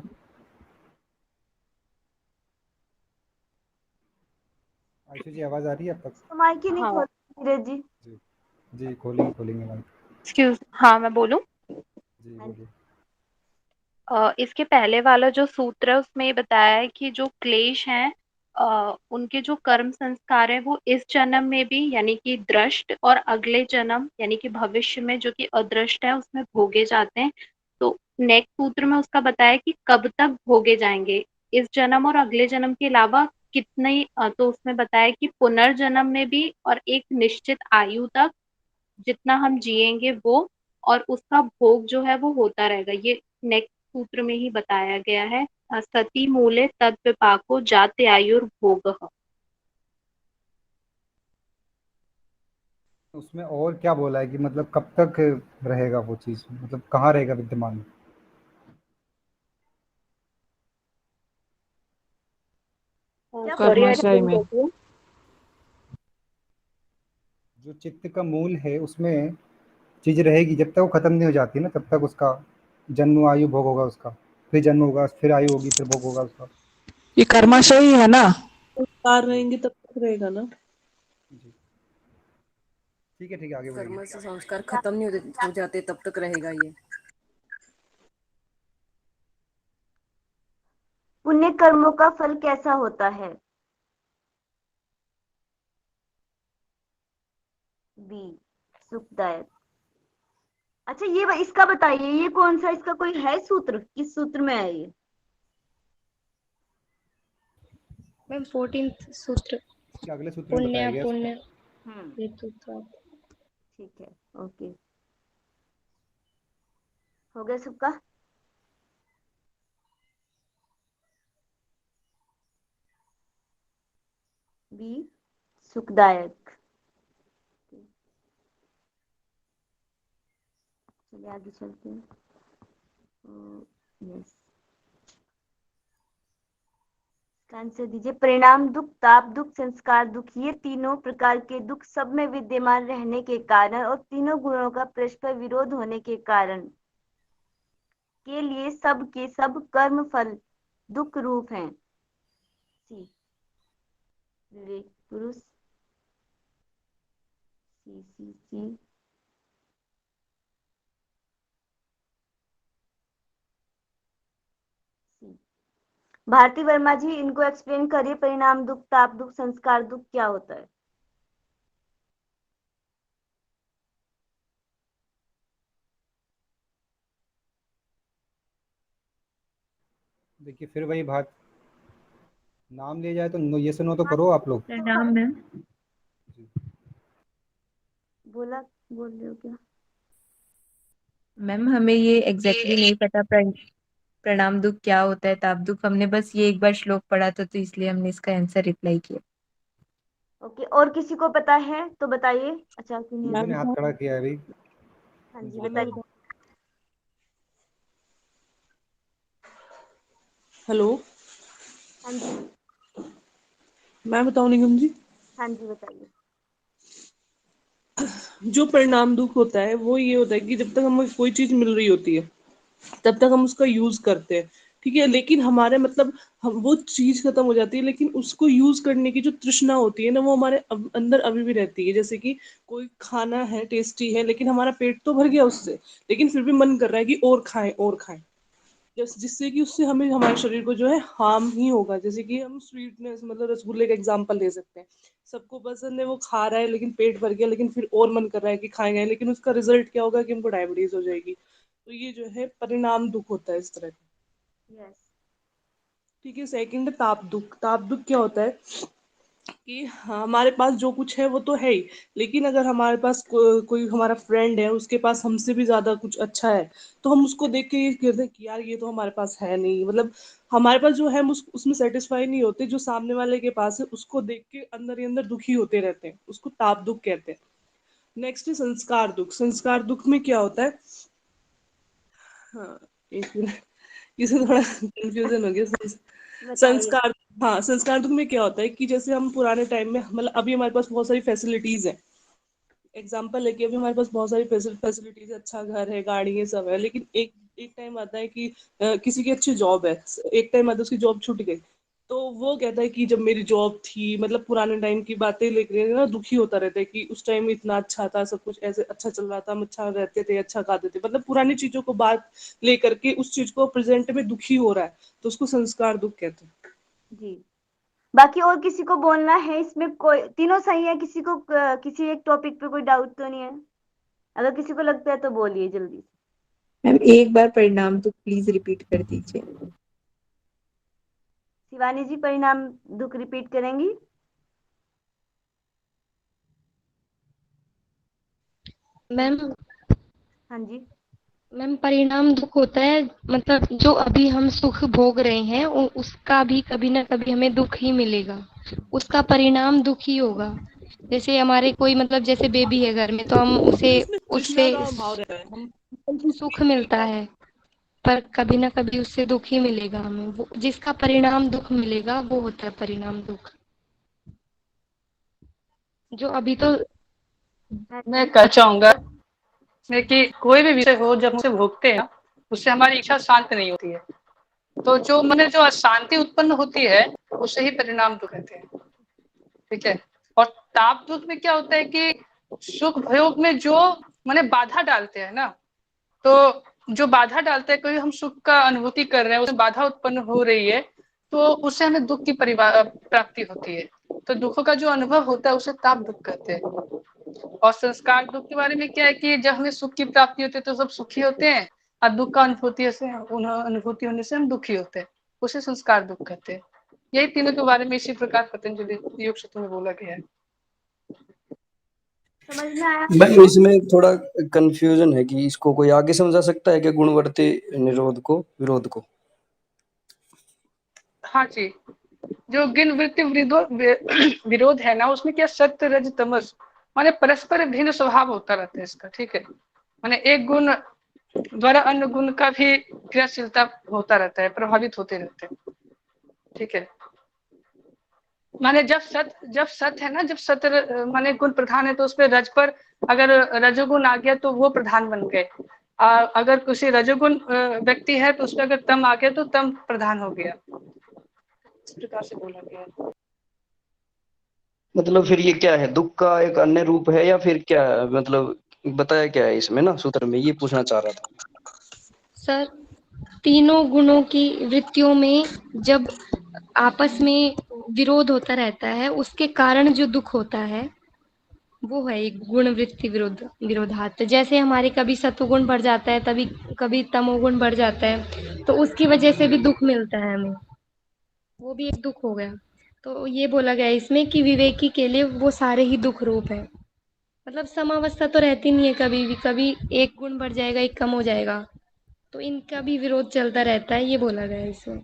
आयुषी जी आवाज आ रही है अब तक? तो माइक ही नहीं हाँ खोल नीरज जी। जी जी, खोलेंगे खोलेंगे माइक। एक्सक्यूज, हाँ मैं बोलूं। जी बोलिए। इसके पहले वाला जो सूत्र है उसमें ये बताया है कि जो क्लेश हैं उनके जो कर्म संस्कार है वो इस जन्म में भी यानी कि दृष्ट और अगले जन्म यानी कि भविष्य में जो कि अदृष्ट है उसमें भोगे जाते हैं। तो नेक्स्ट सूत्र में उसका बताया कि कब तक भोगे जाएंगे, इस जन्म और अगले जन्म के अलावा कितने तो उसमें बताया कि पुनर्जन्म में भी और एक निश्चित आयु तक जितना हम जिएंगे वो, और उसका भोग जो है वो होता रहेगा। ये नेक्स्ट सूत्र में ही बताया गया है। सती मूले तद विपाको जाते आयुर्भोगः। उसमें और क्या बोला है कि मतलब कब तक रहेगा वो चीज, मतलब कहाँ रहेगा विद्यमान? क्या सॉरी आई कर्माशय डिडंट में। Get you. जो चित्त का मूल है उसमें चीज रहेगी जब तक वो खत्म नहीं हो जाती ना, तब तक उसका जन्म आयु भोग होगा उसका। फिर जन्म होगा, फिर आयु होगी, फिर भोग होगा उसका। ये कर्माशय ही है ना? संस्कार जी रहेंगे तब तक रहेगा ना। जी, ठीक है आगे बढ़िए। कर्म से संस्कार खत्म नहीं हो जाते तब तक रहेगा ये। पुण्य कर्मों का फल कैसा होता है? बी सुखदायक। अच्छा ये इसका बताइए, ये कौन सा, इसका कोई है सूत्र? किस सूत्र में है ये? मैम 14th सूत्र। इसके अगले सूत्र में बताया पुण्य गया इसको। पुण्य हम्म, हेतुत्वात्। ठीक है। ओके, हो गया सबका? बी सुखदायक। चलिए आगे चलते हैं। यस, आंसर दीजिए। परिणाम दुख, ताप दुख, संस्कार दुख, ये तीनों प्रकार के दुख सब में विद्यमान रहने के कारण और तीनों गुणों का परस्पर विरोध होने के कारण के लिए सब के सब कर्म फल दुख रूप हैं। सी विवेक पुरुष। सी सी सी। सी। भारती वर्मा जी इनको एक्सप्लेन करिए। परिणाम दुख, ताप दुख, संस्कार दुख क्या होता है? देखिए फिर वही बात, नाम लिए जाए तो ये से नो तो करो आप लोग। प्रणाम मैम। बोला, बोल रहे हो क्या? मैम हमें ये एग्जैक्टली नहीं पता प्रणाम दुख क्या होता है, ताप दुख। हमने बस ये एक बार श्लोक पढ़ा था तो इसलिए हमने इसका आंसर रिप्लाई किया। ओके, और किसी को पता है तो बताइए। अच्छा, किन्हीं किसी ने हाथ खड़ा किया है अभी। हाँ जी, बताइए। हेलो हाँ जी, मैं बताऊं निगम जी। हाँ जी, बताइए। जो परिणाम दुख होता है वो ये होता है कि जब तक हमें कोई चीज मिल रही होती है तब तक हम उसका यूज करते हैं, ठीक है, लेकिन हमारे मतलब हम वो चीज खत्म हो जाती है, लेकिन उसको यूज करने की जो तृष्णा होती है ना वो हमारे अंदर अभी भी रहती है। जैसे कि कोई खाना है टेस्टी है लेकिन हमारा पेट तो भर गया उससे, लेकिन फिर भी मन कर रहा है कि और खाएं और खाएं, जिससे कि उससे हमें हमारे शरीर को जो है हार्म ही होगा। जैसे कि हम स्वीटनेस मतलब रसगुल्ले का एग्जांपल ले सकते हैं। सबको पसंद है, वो खा रहा है लेकिन पेट भर गया, लेकिन फिर और मन कर रहा है कि खाएंगे, लेकिन उसका रिजल्ट क्या होगा कि हमको डायबिटीज हो जाएगी। तो ये जो है परिणाम दुख होता है इस तरह का। यस। ठीक है। सेकंड ताप दुख। ताप दुख क्या होता है कि हमारे पास जो कुछ है वो तो है ही, लेकिन अगर हमारे पास कोई हमारा फ्रेंड है, उसके पास हमसे भी ज्यादा कुछ अच्छा है, तो हम उसको देख के ये कहते हैं कि यार ये तो हमारे पास है नहीं, मतलब हमारे पास जो है हम उसमें सेटिस्फाई नहीं होते, जो सामने वाले के पास है उसको देख के अंदर ही अंदर दुखी होते रहते हैं, उसको ताप दुख कहते हैं। नेक्स्ट है संस्कार दुख। संस्कार दुख में क्या होता है, हाँ एक मिनट, इसे थोड़ा कंफ्यूजन हो गया। बताइए। संस्कार, हाँ संस्कार दुख में क्या होता है कि जैसे हम पुराने टाइम में मतलब अभी हमारे पास बहुत सारी फैसिलिटीज है, एग्जाम्पल है कि अभी हमारे पास बहुत सारी फैसिलिटीज है, अच्छा घर है, गाड़ी है, सब है, लेकिन एक एक टाइम आता है कि किसी की अच्छी जॉब है, एक टाइम आता है उसकी जॉब छूट गई, तो वो कहता है कि जब मेरी जॉब थी, मतलब पुराने टाइम की बातें लेकर ना दुखी होता रहता है कि उस टाइम इतना अच्छा था, सब कुछ ऐसे अच्छा चल रहा था, हम अच्छा रहते थे, अच्छा खाते थे, मतलब पुरानी चीजों को बात लेकर के उस चीज को प्रेजेंट में दुखी हो रहा है, तो उसको संस्कार दुख कहते हैं। जी, बाकी और किसी को बोलना है इसमें? कोई तीनों सही है? किसी को किसी एक टॉपिक पे कोई डाउट तो नहीं है? अगर किसी को लगता है तो बोलिए जल्दी से। मैम एक बार परिणाम दुख प्लीज रिपीट कर दीजिए। शिवानी जी, परिणाम दुख रिपीट करेंगी? मैम हाँ जी। मैम परिणाम दुख होता है मतलब जो अभी हम सुख भोग रहे हैं उसका भी कभी ना कभी हमें दुख ही मिलेगा, उसका परिणाम दुख ही होगा। जैसे हमारे कोई मतलब जैसे बेबी है घर में तो हम उसे उसमें उससे तृष्णा का भाव रहता है, हम सुख मिलता है, पर कभी ना कभी उससे दुख ही मिलेगा हमें। वो जिसका परिणाम दुख मिलेगा वो होता है परिणाम दुख। जो अभी तो मैं कहना चाहूंगा इसमें कि कोई भी विषय हो जब हम उसे भोगते हैं ना, उससे हमारी इच्छा शांत नहीं होती है, तो जो मन में जो अशांति उत्पन्न होती है उसे ही परिणाम दुख कहते हैं। ठीक है। और ताप दुख में क्या होता है कि सुख भोग में जो माने बाधा डालते हैं ना, तो जो बाधा डालते हैं, कोई हम सुख का अनुभूति कर रहे हैं उसमें बाधा उत्पन्न हो रही है, तो उससे हमें दुख की प्राप्ति होती है। तो दुखों का जो अनुभव होता है उसे ताप दुख कहते हैं। और संस्कार दुख के बारे में क्या है कि जब हमें सुख की प्राप्ति होती है तो सब सुखी होते हैं, और दुख का अनुभूति होने से हम दुखी होते हैं, उसे संस्कार दुख कहते हैं। यही तीनों के बारे में इसी प्रकार पतंजलि योग सूत्र में बोला गया है। समझ में आया मैम आपको? इसमें थोड़ा कंफ्यूजन है कि इसको कोई आगे समझा सकता है कि गुणवर्ती निरोध को विरोध को? हाँ जी, जो गिन वृत्ति विरोध है ना, उसमें क्या सत्य रज तमस माने परस्पर भिन्न स्वभाव होता रहता है इसका। ठीक है। माने एक गुण द्वारा अन्य गुण का भी क्रियाशीलता होता रहता है, प्रभावित होते रहते हैं। ठीक है। माने जब सत है ना, जब सत माने गुण प्रधान है तो उसमें रज पर अगर रजोगुण आ गया तो वो प्रधान बन गए। अगर किसी रजोगुण व्यक्ति है तो उसमें अगर तम आ गया तो तम प्रधान हो गया। इस प्रकार से बोला गया है। मतलब फिर ये क्या है, दुख का एक अन्य रूप है या फिर क्या है? मतलब बताया क्या है इसमें ना सूत्र में, ये पूछना चाह रहा था। सर तीनों गुणों की वृत्तियों में जब आपस में विरोध होता रहता है उसके कारण जो दुख होता है वो है एक गुण वृत्ति विरोधात। जैसे हमारे कभी सत्वगुण बढ़ जाता है तभी कभी तमोगुण बढ़ जाता है तो उसकी वजह से भी दुख मिलता है हमें। वो भी एक दुख हो गया। तो ये बोला गया इसमें कि विवेकी के लिए वो सारे ही दुख रूप है। मतलब समावस्था तो रहती नहीं है कभी भी, कभी एक गुण बढ़ जाएगा, एक कम हो जाएगा। तो इनका भी विरोध चलता रहता है, ये बोला गया है इसमें।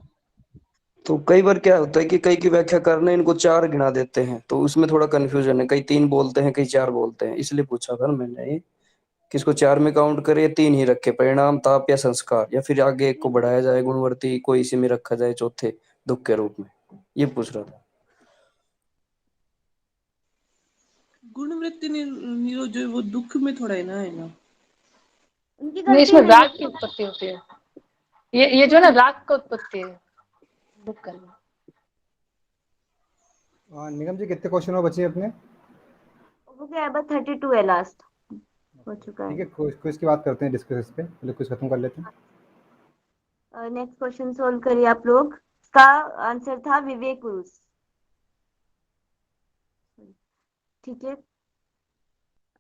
तो कई बार क्या होता है कि कई की व्याख्या करने इनको चार गिना देते हैं, तो उसमें थोड़ा कंफ्यूजन है, कई तीन बोलते हैं कई चार बोलते हैं, इसलिए पूछा था मैंने ये, किसको चार में काउंट करे, तीन ही रखे, परिणाम, ताप या संस्कार, या फिर आगे एक को बढ़ाया जाए गुणवर्ती, कोई इसी में रखा जाए चौथे दुख के रूप में, ये पूछ रहा था। गुणवृत्ति निरोध जो है वो दुख में थोड़ा है ना। उनकी नहीं, गलती इसमें नहीं है। राग की उत्पत्ति होती है। ये जो है ना राग का उत्पत्ति है, दुख करना। निगम जी कितने क्वेश्चन और बचे अपने? वो क्या है, बस 32 है, लास्ट हो चुका ठीक है। है, क्विज की बात करते हैं, डिस्कस इस पे, पहले क्विज खत्म कर लेते हैं। नेक्स्ट क्वेश्चन सोल्व करिए आप लोग। इसका आंसर था विवेक पुरुष। ठीक है,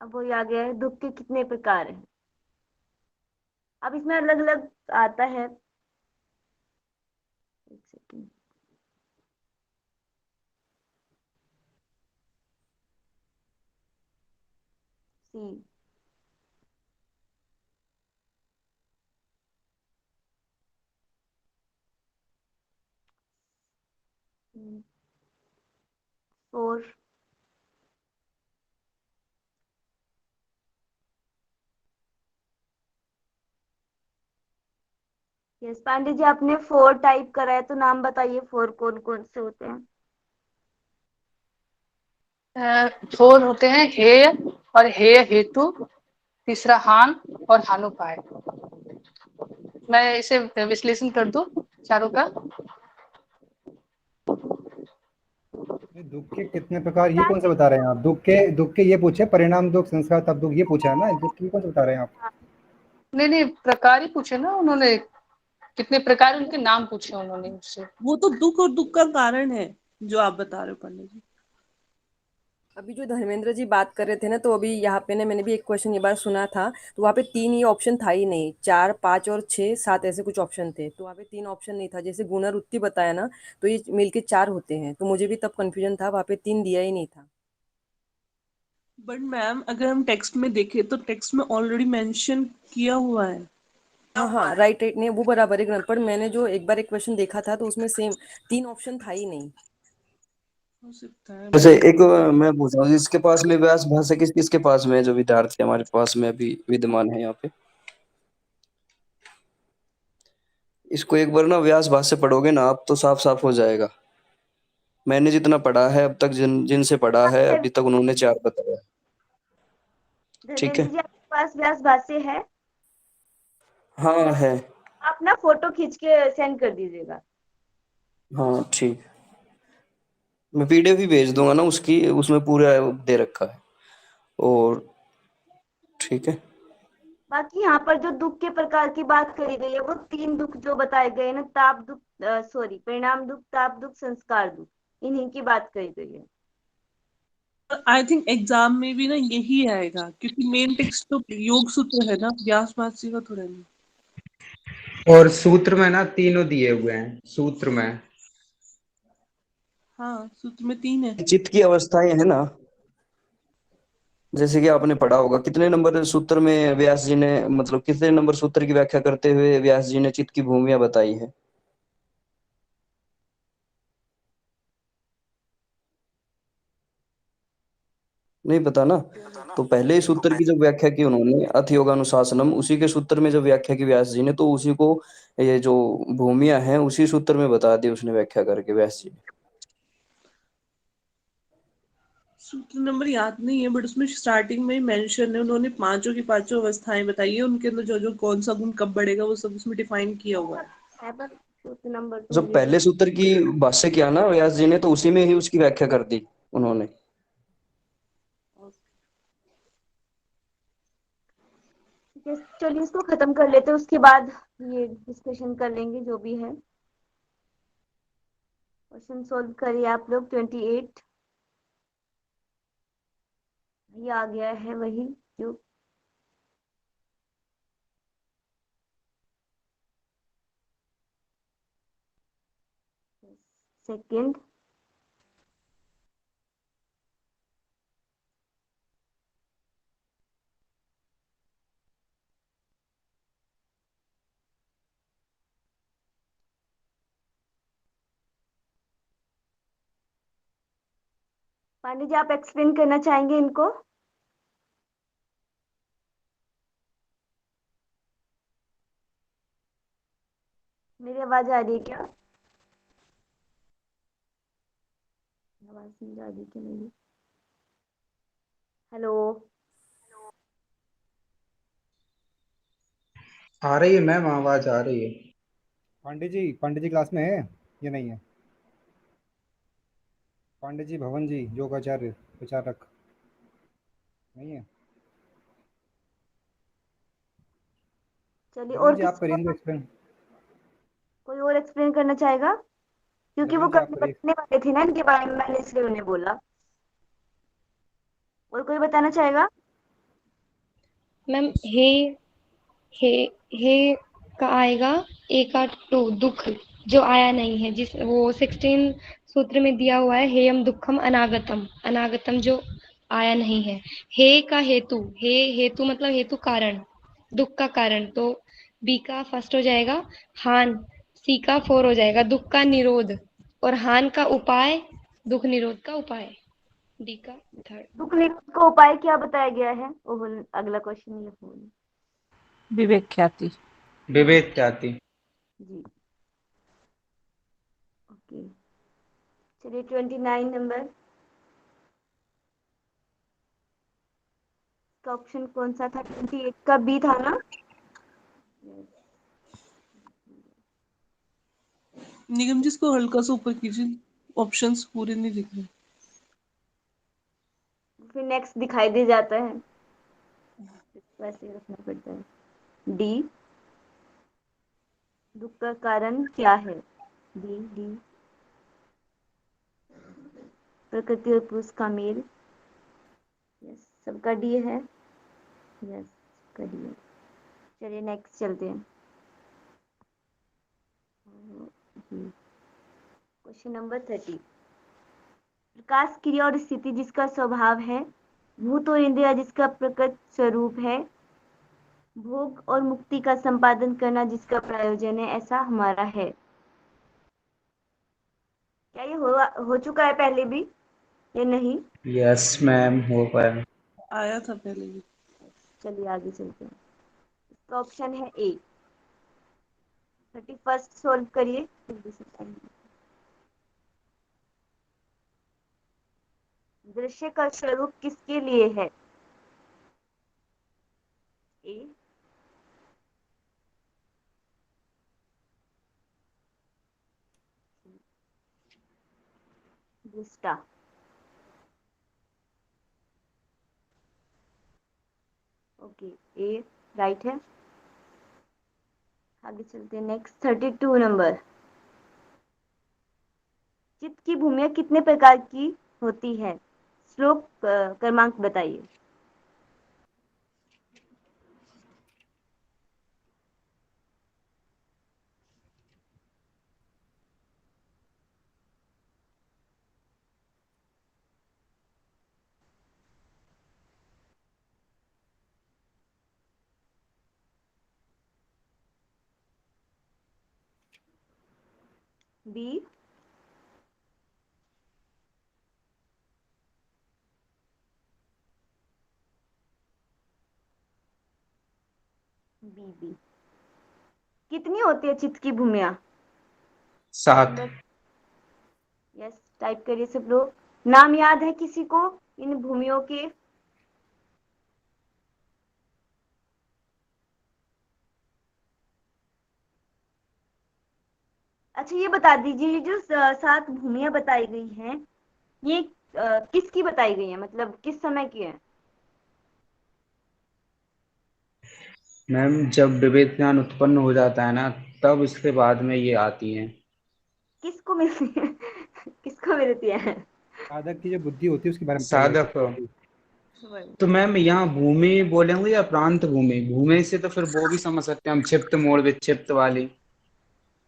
अब वो आ गया है, दुख के कितने प्रकार हैं। अब इसमें अलग अलग आता है। एक सेकंड। सी, फोर, यस पांडे जी, आपने फोर टाइप करा है, तो नाम बताइए फोर कौन कौन से होते हैं। फोर होते हैं हेय और हेय हेतु, तीसरा हान और हानुपाय। मैं इसे विश्लेषण कर दूं चारों का। दुख के कितने प्रकार, ये कौन से बता रहे हैं आप? दुख के ये पूछे, परिणाम दुख, संस्कार तब दुख, ये पूछा है ना, दुख की कौन से बता रहे हैं आप? नहीं नहीं, प्रकार ही पूछे ना उन्होंने, कितने प्रकार, उनके नाम पूछे उन्होंने मुझसे। वो तो दुख और दुख का कारण है जो आप बता रहे हो पंडित जी। अभी जो धर्मेंद्र जी बात कर रहे थे ना, तो अभी यहाँ पे ना मैंने भी एक क्वेश्चन ये बार सुना था, तो वहाँ पे तीन ये ऑप्शन था ही नहीं, 4, 5 और 6, 7 ऐसे कुछ ऑप्शन थे, तो वहाँ पे तीन ऑप्शन नहीं था। जैसे गुणरुत्ति बताया ना, तो ये मिलके 4 होते हैं, तो मुझे भी तब कंफ्यूजन था, वहाँ पे 3 दिया ही नहीं था। बट मैम अगर हम टेक्स्ट में देखें तो टेक्स्ट में ऑलरेडी मेंशन किया हुआ है। हाँ हाँ, राइट राइट, नहीं वो बराबर है ग्रंथ, पर मैंने जो एक बार एक क्वेश्चन देखा था, तो उसमें सेम 3 ऑप्शन था ही नहीं। हो सकता है वैसे बट एक मैं पूछ रहा हूँ, इसके पास में व्यास भाषा किस किसके पास में है, जो विद्यार्थी हमारे पास में अभी विद्यमान है यहाँ पे? इसको एक बार ना व्यास भाष्य पढ़ोगे ना आप, तो साफ साफ हो जाएगा। मैंने जितना पढ़ा है अब तक, जिनसे पढ़ा है अभी तक, उन्होंने चार बताया। ठीक धर्मेंद्र है, जी, आपके पास व्यास भाष्य है? हाँ है। आप ना फोटो खींच के सेंड कर दीजिएगा। हाँ ठीक, मैं पीडीएफ ही भेज दूंगा ना उसकी, उसमें पूरा दे रखा है। और ठीक है, बाकी यहाँ पर जो दुख के प्रकार की बात करी गई है, वो तीन दुख जो बताए गए हैं ना, ताप दुख, सॉरी, परिणाम दुख, ताप दुख, संस्कार दुख, इन्हीं की बात करी गई है। आई थिंक एग्जाम में भी ना यही आएगा, क्योंकि मेन टेक्स्ट तो योग सूत्र है ना, व्यास भाष्य का थोड़ा नहीं। और सूत्र में ना तीनों दिए हुए हैं सूत्र में। हाँ, सूत्र में 3 है। चित्त की अवस्थाएं है ना, जैसे कि आपने पढ़ा होगा, कितने नंबर सूत्र में व्यास जी ने, मतलब कितने नंबर सूत्र की व्याख्या करते हुए व्यास जी ने चित्त की भूमिया बताई है? नहीं पता ना? तो पहले ही सूत्र की जब व्याख्या की उन्होंने, अथ योगानुशासनम, उसी के सूत्र में जब व्याख्या की व्यास जी ने, तो उसी को, ये जो भूमिया है उसी सूत्र में बता दी उसने व्याख्या करके व्यास जी ने। सूत्र नंबर याद नहीं है, बट उसमें स्टार्टिंग में ही मेंशन है, उन्होंने पांचों की पांचों अवस्थाएं बताई है, उनके अंदर जो जो कौन सा गुण कब बढ़ेगा वो सब उसमें डिफाइन किया हुआ है। है पर सूत्र नंबर तो जब मुझे भी। पहले सूत्र की भाष्य किया ना व्यास जी ने, तो उसी में ही उसकी व्याख्या कर दी उन्होंने। ठीक है, चलिए इसको खत्म कर लेते हैं, उसके बाद ये डिस्कशन कर लेंगे जो भी है। क्वेश्चन सोल्व करिए आप लोग। 28 ये आ गया है वही जो सेकंड। पांडे जी, आप एक्सप्लेन करना चाहेंगे इनको? मेरी आवाज आ रही है क्या? आवाज नहीं आ रही क्या मेरी? हेलो। आ रही है मैम, आवाज आ रही है। पंडित जी क्लास में है या नहीं है? पंडित जी, भवन जी, योगाचार्य प्रचारक नहीं है? चलिए, और नीरज जी आप किसी करिए को? इनको एक्सप्लेन। कोई और एक्सप्लेन करना चाहेगा? क्योंकि वो नीरज जी आप करने करिए। बताने वाले थे ना इनके बारे में, मैंने इसलिए उन्हें बोला। और कोई बताना चाहेगा? मैम हे हे का आएगा ए का टू दुख, जो आया नहीं है, जिस वो 16 सूत्र में दिया हुआ है, हेयम दुखम अनागतम, अनागतम जो आया नहीं है। हे का हेतु, हे हेतु मतलब हेतु कारण, दुख का कारण, तो बी का फर्स्ट हो जाएगा। हान, सी का 4 हो जाएगा, दुख का निरोध, और हान का उपाय, दुख निरोध का उपाय, डी का थर्ड। दुख निरोध का उपाय क्या बताया गया है? ओह, अगला क्वेश्चन ये फोन। विवेक ख्याति। विवेक ख्याति। जी, ओके। चलिए 29 नंबर का ऑप्शन कौन सा था? 28 का बी था ना? निगम जी इसको हल्का सा ऊपर कीजिए, ऑप्शंस पूरे नहीं दिख रहे। फिर नेक्स्ट दिखाई दे जाता है, वैसे ही रखना पड़ता है। डी, दुख का कारण क्या है? डी, प्रकृति और पुरुष का मेल। यस, सबका डी है। यस, सबका डी है। चलिए नेक्स्ट चलते हैं। Question number 30। प्रकाश, क्रिया और स्थिति जिसका स्वभाव है, भूत और इंद्रिया जिसका प्रकट स्वरूप है, भोग और मुक्ति का संपादन करना जिसका प्रयोजन है, ऐसा हमारा है। क्या ये हो चुका है पहले भी या नहीं? यस मैम, हो पाया। आया था पहले भी। चलिए आगे चलते हैं। इसका ऑप्शन है ए। 31 सोल्व करिए जल्दी से टाइम। दृश्य का स्वरूप किसके लिए है? ए, दृष्टा। ओके, ए राइट है। आगे चलते हैं नेक्स्ट 32 नंबर। चित्त की भूमिया कितने प्रकार की होती है? श्लोक क्रमांक बताइए। B, B. कितनी होती है चित्त की भूमिया? 7। यस, टाइप करिए सब लोग। नाम याद है किसी को इन भूमियों के? अच्छा, ये बता दीजिए, ये जो 7 भूमियां बताई गई हैं, ये किसकी बताई गई है, मतलब किस समय की है? मैम जब विवेक ज्ञान उत्पन्न हो जाता है ना, तब इसके बाद में ये आती हैं। किसको मिलती है? किसको मिलती है? साधक की जो बुद्धि होती है उसके बारे में बताइए साधक। बुद्धि। तो मैम यहाँ भूमि बोलेंगे या प्रांत भूमि? भूमि से तो फिर वो भी समझ सकते हैं हम, क्षिप्त मोड़ विक्षिप्त वाली,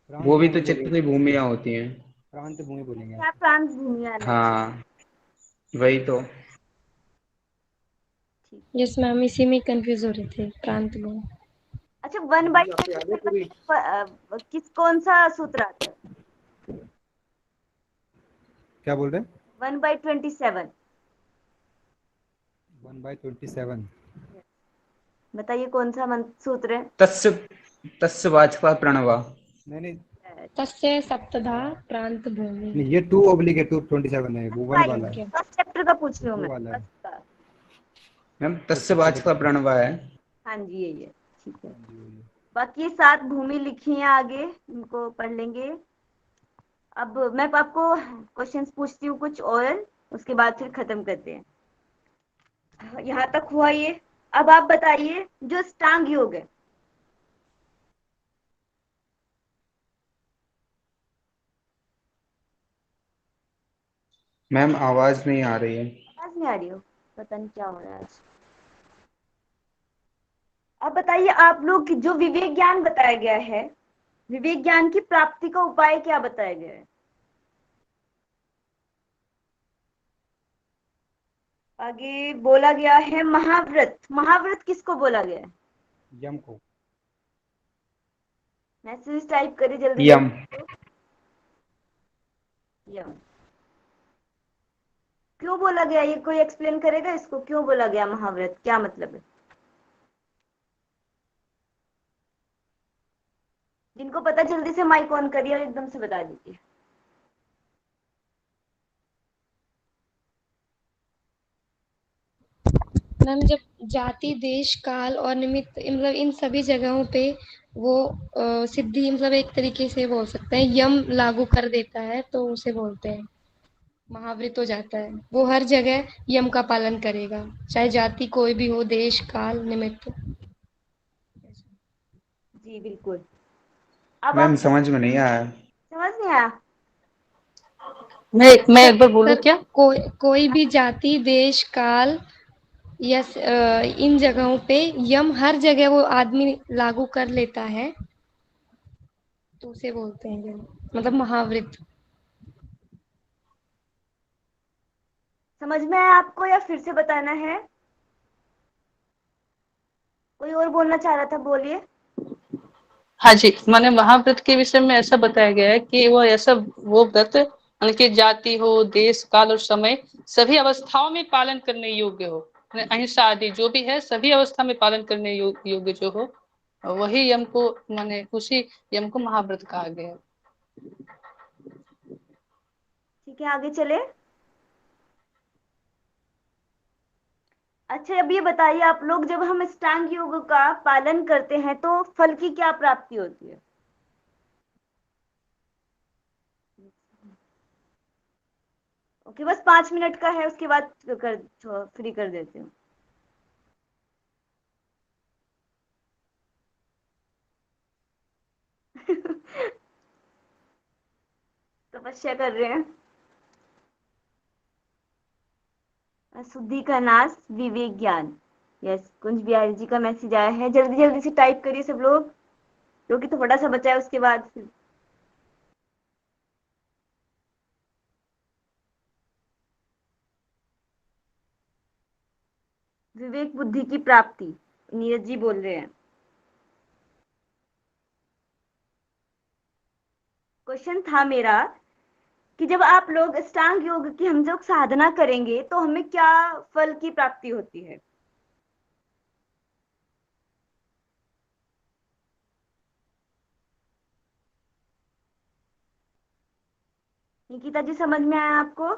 प्रांत वो भी तो भूमि चित्त बोलिए। की भूमियां होती हैं। प्रांत भूमि बोलेंगे क्या आप। प्रांत भूमि आना चाहिए। हाँ वही तो। यस मैम, इसी में कंफ्यूज हो रहे थे, प्रांत में। अच्छा, 1/27 आपको याद है पूरी? किस कौन सा सूत्र आता है? क्या बोल रहे हैं? 1/27 1/27 बताइए कौन सा सूत्र है? तस्य तस्य वाचकः प्रणवा। नहीं, तस्य सप्तधा प्रांत भूमि। ये 2/227 है, वो 1 वाला है, फर्स्ट चैप्टर का पूछ रही हूँ वो मैं, वाला है। फर्स्ट का। मैम तस्य वाचकः प्रणवा है। हाँ जी, यही है, ठीक है। बाकी 7 भूमि लिखी है आगे, इनको पढ़ लेंगे। अब मैं आपको क्वेश्चंस पूछती हूँ कुछ और, उसके बाद फिर खत्म करते हैं। यहाँ तक हुआ ये। अब आप बताइए जो अष्टांग योग है, मैम आवाज नहीं आ रही है। आवाज नहीं आ रही हो, पता नहीं क्या हो रहा है आज। अब बताइए आप लोग की जो विवेक ज्ञान बताया गया है, विवेक ज्ञान की प्राप्ति का उपाय क्या बताया गया है? आगे बोला गया है महाव्रत। महाव्रत किसको बोला गया है? यम को। मैसेज टाइप करिए जल्दी यम। जल्दी। यम क्यों बोला गया, ये कोई एक्सप्लेन करेगा इसको, क्यों बोला गया महाव्रत, क्या मतलब है? जिनको पता जल्दी से माइक ऑन करिए और एकदम से बता दीजिए। मैम, जब जाति, देश, काल और निमित्त, मतलब इन सभी जगहों पे वो सिद्धि, मतलब एक तरीके से बोल सकते हैं यम लागू कर देता है, तो उसे बोलते हैं महावृत हो जाता है। वो हर जगह यम का पालन करेगा, चाहे जाति कोई भी हो, देश, काल, निमित्त। जी बिल्कुल। अब मैम आप समझ में नहीं आया। समझ नहीं आया? मैं एक बार बोलूं सर, क्या? कोई भी जाति, देश, काल, यस, इन जगहों पे यम हर जगह वो आदमी लागू कर लेता है, तो उसे बोलते हैं यम, मतलब महावृत। समझ में आया आपको या फिर से बताना है? कोई और बोलना चाह रहा था, बोलिए। हाँ जी, माने महाव्रत के विषय में ऐसा बताया गया है कि वो ऐसा वो व्रत यानी कि जाति हो, देश, काल और समय सभी अवस्थाओं में पालन करने योग्य हो। माने अहिंसा आदि जो भी है सभी अवस्था में पालन करने योग्य जो हो, वही यम को, माने उसी यम को महाव्रत कहा गया है। ठीक है, आगे चले। अच्छा, अब ये बताइए आप लोग, जब हम अष्टांग योग का पालन करते हैं तो फल की क्या प्राप्ति होती है? ओके, बस 5 मिनट का है, उसके बाद फ्री कर देती हूँ। तपस्या कर रहे हैं। शुद्धि का नाश, विवेक ज्ञान। यस, कुंज बिहारी जी का मैसेज आया है, जल्दी जल्दी से टाइप करिए सब लोग, क्योंकि थोड़ा सा बचा है, उसके बाद फिर विवेक बुद्धि की प्राप्ति, नीरज जी बोल रहे हैं। क्वेश्चन था मेरा कि जब आप लोग अष्टांग योग की हम लोग साधना करेंगे तो हमें क्या फल की प्राप्ति होती है? निकिता जी, समझ में आया आपको?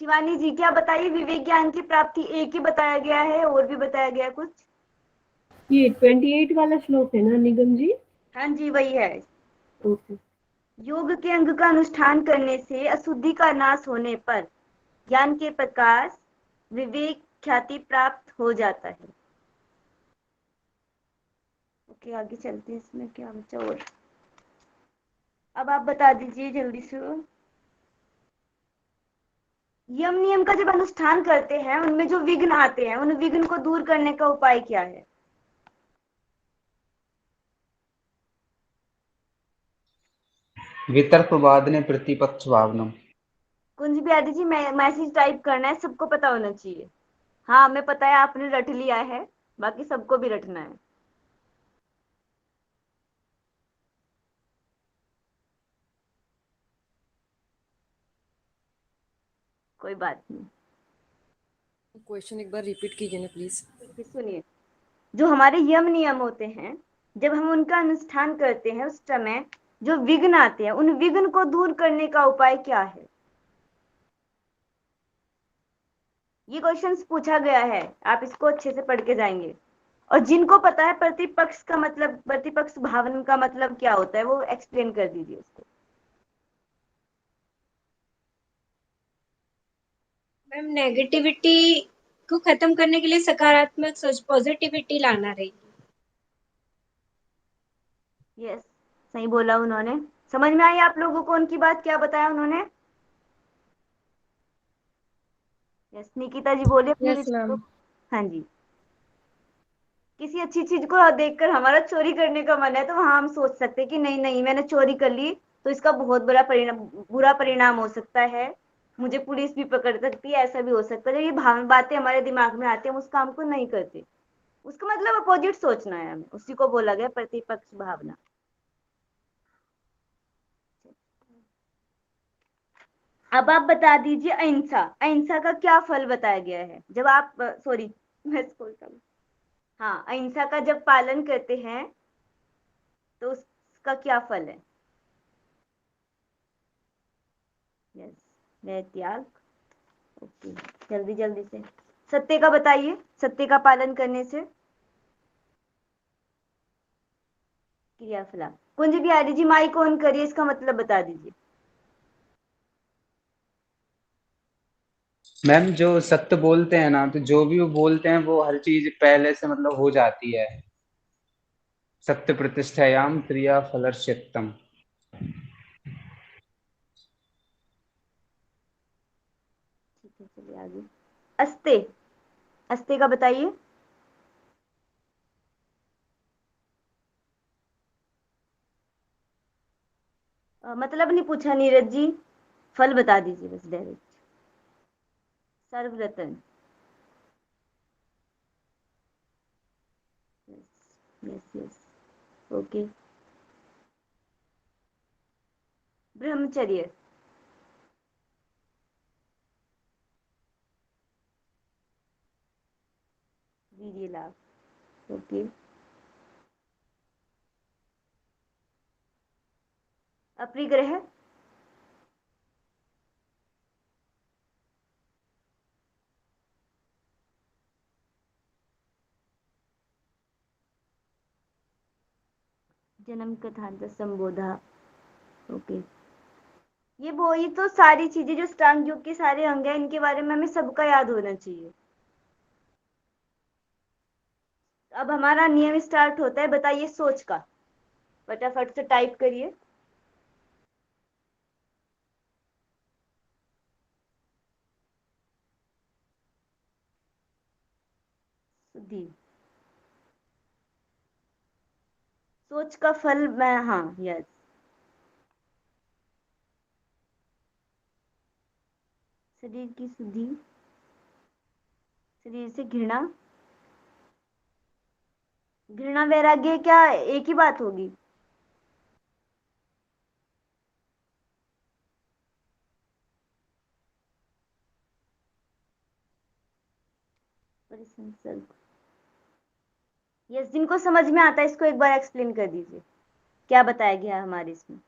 शिवानी जी, क्या बताइए, विवेक ज्ञान की प्राप्ति एक ही बताया गया है, और भी बताया गया कुछ? ये 28 वाला श्लोक है ना निगम जी? हाँ जी, वही है। ओके। योग के अंग का अनुष्ठान करने से अशुद्धि का नाश होने पर ज्ञान के प्रकाश विवेक ख्याति प्राप्त हो जाता है। ओके, आगे चलते हैं, इसमें क्या बचा और? अब आप बता दीजिए जल्दी से। यम नियम का जब अनुष्ठान करते हैं, उनमें जो विघ्न आते हैं, उन विघ्न को दूर करने का उपाय क्या है? वितर्कवाद ने प्रतिपक्ष भावनम। कुंज बिहारी जी, मैसेज टाइप करना है, सबको पता होना चाहिए। हाँ, हमें पता है आपने रट लिया है, बाकी सबको भी रटना है। कोई बात नहीं। क्वेश्चन एक बार रिपीट कीजिए ना प्लीज। ठीक है, सुनिए। जो हमारे यम नियम होते हैं, जब हम उनका अनुष्ठान करते हैं उस समय जो विघ्न आते हैं, उन विघ्न को दूर करने का उपाय क्या है? ये क्वेश्चंस पूछा गया है, आप इसको अच्छे से पढ़ के जाएंगे। और जिनको पता है प्रतिपक्ष का मतलब, प्रतिपक्ष भावन का मतलब क्या होता है, वो एक्सप्लेन कर दीजिए उसको। मैम नेगेटिविटी को खत्म करने के लिए सकारात्मक सोच, पॉजिटिविटी लाना रहेगी। यस, सही बोला उन्होंने। समझ में आई आप लोगों को उनकी बात, क्या बताया उन्होंने? यस, निकिता जी बोले अपनी यस विचार को। मैम। हाँ जी। किसी अच्छी चीज को देखकर हमारा चोरी करने का मन है, तो वहां हम सोच सकते हैं कि नहीं नहीं, मैंने चोरी कर ली तो इसका बहुत बड़ा परिणाम, बुरा परिणाम हो सकता है, मुझे पुलिस भी पकड़ सकती है, ऐसा भी हो सकता है। जब ये भाव बातें हमारे दिमाग में आती है, हम उस काम को नहीं करते। उसका मतलब अपोजिट सोचना है हमें, उसी को बोला गया प्रतिपक्ष भावना। अब आप बता दीजिए, अहिंसा, अहिंसा का क्या फल बताया गया है? जब आप, सॉरी मैं स्कूल का, हाँ, अहिंसा का जब पालन करते हैं तो उसका क्या फल है? यस, वह त्याग। ओके, जल्दी जल्दी से सत्य का बताइए, सत्य का पालन करने से क्रियाफला। कुंज बिहारी जी माइक ऑन करिए, इसका मतलब बता दीजिए। मैम जो सत्य बोलते हैं ना, तो जो भी वो बोलते हैं वो हर चीज पहले से मतलब हो जाती है। सत्य प्रतिष्ठायाम क्रिया फलर्ष्यत्तम। ठीक है, चलिए आगे। अस्ते, अस्ते का बताइए। मतलब नहीं पूछा नीरज जी, फल बता दीजिए बस डायरेक्ट। सर्वरतन। Yes yes, okay. ब्रह्मचर्य। वीर्य लाभ। ओके। अपरिग्रह। जन्म कथांत संबोधा। ओके। ये तो सारी चीजें जो स्टांग युग के सारे अंग हैं, इनके बारे में हमें सबका याद होना चाहिए। अब हमारा नियम स्टार्ट होता है, बताइए सोच का। फटाफट से टाइप करिए। शुद्धि। सोच का फल, मैं, हाँ, यस। शरीर की शुद्धि, शरीर से घृणा। घृणा वैराग्य क्या एक ही बात होगी? परिसंसर्ग। यस, जिनको समझ में आता है इसको एक बार एक्सप्लेन कर दीजिए, क्या बताया गया है हमारे इसमें।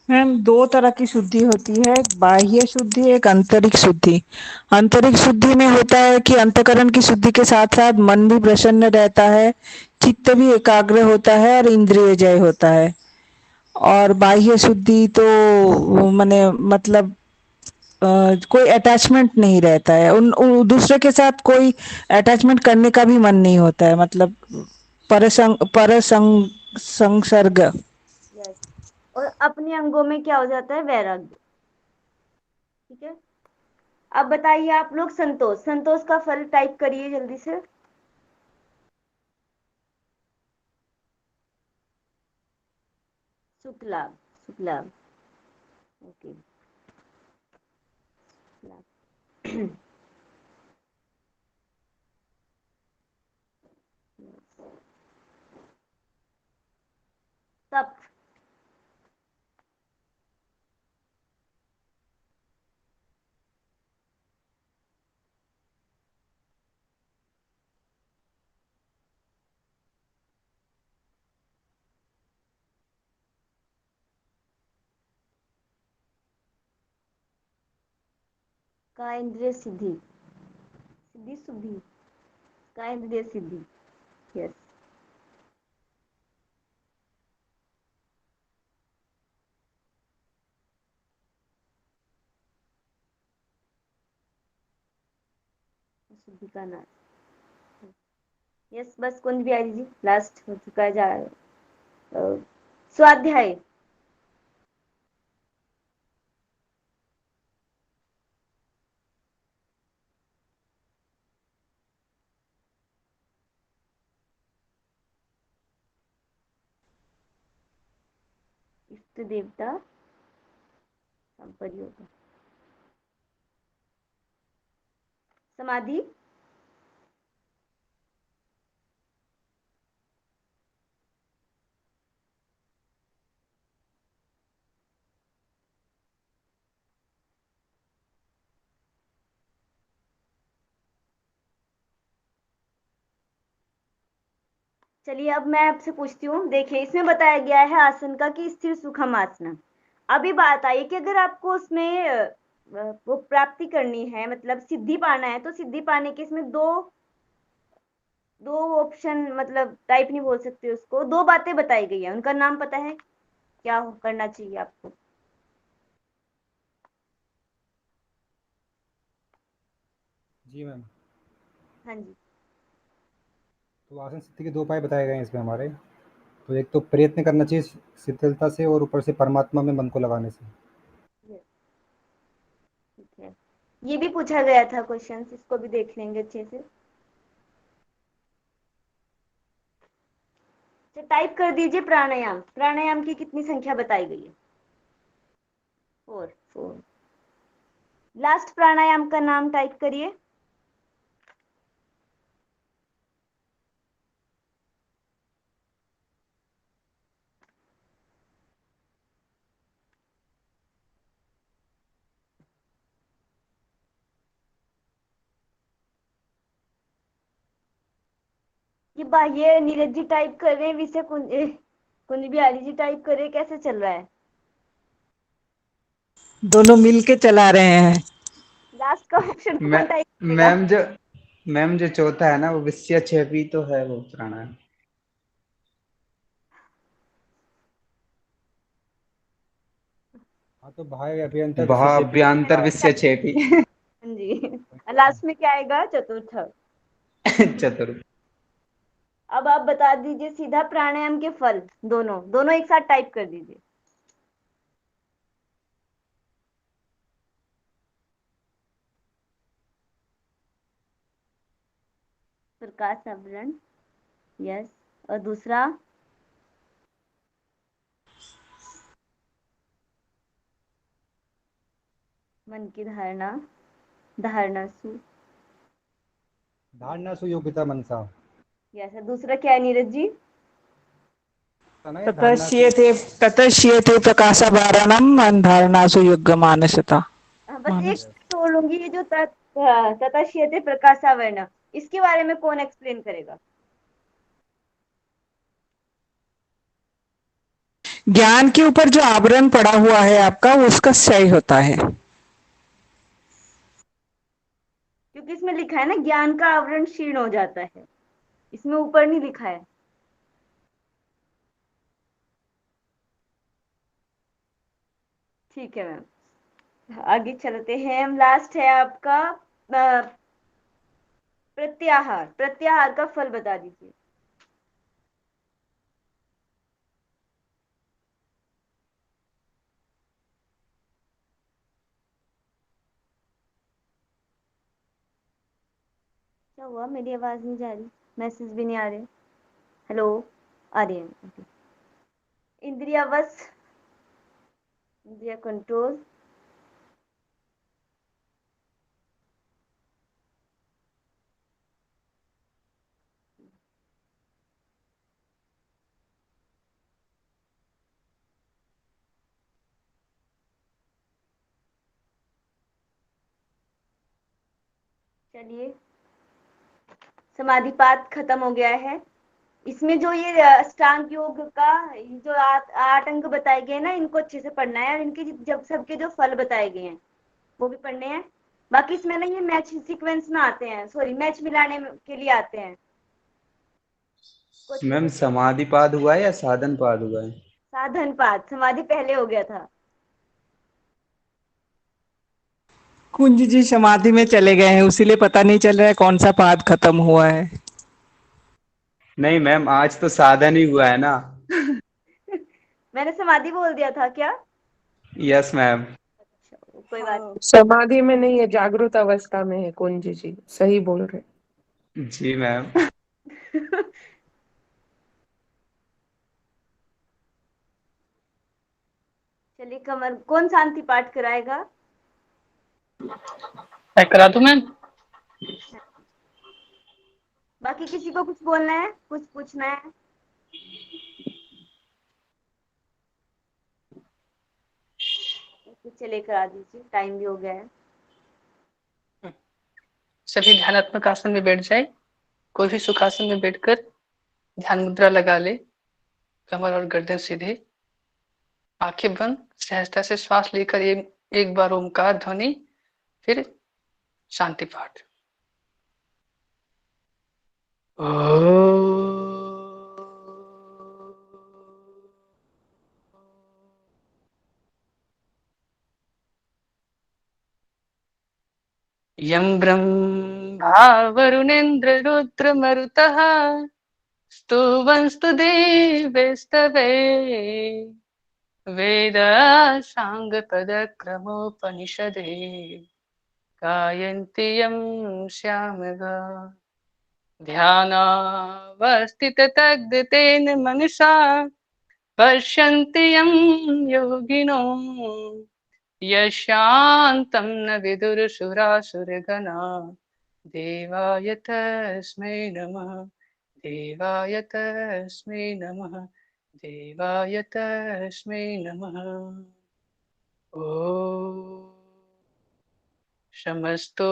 मैम दो तरह की शुद्धि होती है, एक बाह्य शुद्धि, एक आंतरिक शुद्धि। आंतरिक शुद्धि में होता है कि अंतःकरण की शुद्धि के साथ साथ मन भी प्रसन्न रहता है, चित्त भी एकाग्र होता है और इंद्रिय जय होता है। और बाह्य शुद्धि तो माने मतलब कोई अटैचमेंट नहीं रहता है, उन दूसरे के साथ कोई अटैचमेंट करने का भी मन नहीं होता है, मतलब संसर्ग। यस, और अपने अंगों में क्या हो जाता है? वैराग्य। ठीक है, अब बताइए आप लोग संतोष, संतोष का फल टाइप करिए जल्दी से। शुक्ला, शुक्ला, ओके। सप्त, का इंद्रिय सिद्धि, सिद्धि सुद्धि, का इंद्रिय सिद्धि, यस। सिद्धि का नाश, यस। बस कुंज बिहारी जी, लास्ट हो चुका है। स्वाध्याय, इष्ट देवता संपरियोग, समाधि, चलिए अब मैं आपसे पूछती हूँ। देखिए इसमें बताया गया है आसन का कि स्थिर सुखम आसन। अभी बात आई कि अगर आपको उसमें वो प्राप्ति करनी है, मतलब सिद्धि पाना है, तो सिद्धि पाने के इसमें दो दो ऑप्शन, मतलब टाइप नहीं बोल सकते उसको, दो बातें बताई गई है। उनका नाम पता है? क्या करना चाहिए आपको? जी मैम। हाँ जी। तो आसन सिद्धि के दो उपाय बताए गए हैं इसमें हमारे। तो एक तो प्रयत्न करना चाहिए शिथिलता से, और ऊपर से परमात्मा में मन को लगाने से। Yes, ठीक है। ये भी पूछा गया था क्वेश्चन, इसको भी देख लेंगे अच्छे से। तो टाइप कर दीजिए प्राणायाम। प्राणायाम की कितनी संख्या बताई गई है? 4। लास्ट प्राणायाम का नाम टाइप करिए। ये नीरज जी टाइप कर रहे हैं, विषय कुंज बिहारी जी टाइप कर रहे हैं, कैसे चल रहा है? दोनों मिलके चला रहे हैं। लास्ट का ऑप्शन कौन टाइप करेगा? मैम जो चौथा है ना, वो विषय छेपी तो है वो प्राणायाम। हाँ तो भाई अभियंता विषय छेपी तो भाव्यांतर होता है। विषय छेपी। हाँ जी। लास्ट में क्या आएगा? चतुर्थ। चतुर। अब आप बता दीजिए सीधा प्राणायाम के फल, दोनों दोनों एक साथ टाइप कर दीजिए। प्रकाश आवरण, यस। और दूसरा? मन की धारणा, धारणा सु, धारणा सुयोग्यता मनसा। यस। दूसरा क्या है नीरज जी? था ना ये धारणा सु। ततश्येते प्रकाशाभारणम धारणासु युग मानसता। बस एक मानस छोड़ लूंगी, ये जो ततश्येते प्रकाशावरण, इसके बारे में कौन एक्सप्लेन करेगा? ज्ञान के ऊपर जो आवरण पड़ा हुआ है आपका, वो उसका क्षय होता है। क्योंकि इसमें लिखा है ना, ज्ञान का आवरण क्षीण हो जाता है, इसमें ऊपर नहीं लिखा है। ठीक है मैम, आगे चलते हैं हम। लास्ट है आपका प्रत्याहार। प्रत्याहार का फल बता दीजिए। क्या हुआ? मेरी आवाज नहीं जा रही, मैसेज भी नहीं आ रहे। हेलो, आ रही है। इंद्रियावश इंद्रिय कंट्रोल। चलिए, समाधिपात खत्म हो गया है। इसमें जो ये अष्टांग योग का जो 8 अंग बताए गए ना, इनको अच्छे से पढ़ना है और इनके जब सबके जो फल बताए गए हैं वो भी पढ़ने हैं। बाकी इसमें ना ये मैच सीक्वेंस में आते हैं, सॉरी मैच मिलाने के लिए आते हैं। मैम समाधिपाद हुआ है या साधनपाद हुआ है? साधनपाद, समाधि पहले हो गया था। कुंज जी समाधि में चले गए हैं, उसीलिए पता नहीं चल रहा है कौन सा पाद खत्म हुआ है। नहीं मैम, आज तो साधन ही हुआ है ना। मैंने समाधि बोल दिया था क्या? Yes ma'am. कोई बात नहीं। समाधि में नहीं है, जागृत अवस्था में है कुंज जी, सही बोल रहे। जी मैम। चलिए, कमर कौन शांति पाठ कराएगा? मैं करा दूं मैम? बाकी किसी को कुछ बोलना है, कुछ पूछना है? चलिए करा दीजिए, टाइम भी हो गया है। सभी ध्यानात्मक आसन में बैठ जाए। कोई भी सुखासन में बैठकर ध्यान मुद्रा लगा ले। कमर और गर्दन सीधे, आंखें बंद, सहजता से श्वास लेकर एक बार ओमकार ध्वनि, फिर शांति पाठ। यं ब्रह्मा वरुणेन्द्र रुद्र मरुतः स्तुवंस्तु देवैस्तवे वेदासाङ्गपदक्रमोपनिषदे गायन्ति यं श्यामगा ध्यानावस्थिततद्गतेन मनसा पश्यन्ति यं योगिनो यशान्तं न विदुरसुरासुरगणा देवाय तस्मै नमः देवाय तस्मै नमः देवाय तस्मै नमः। ॐ समस्तो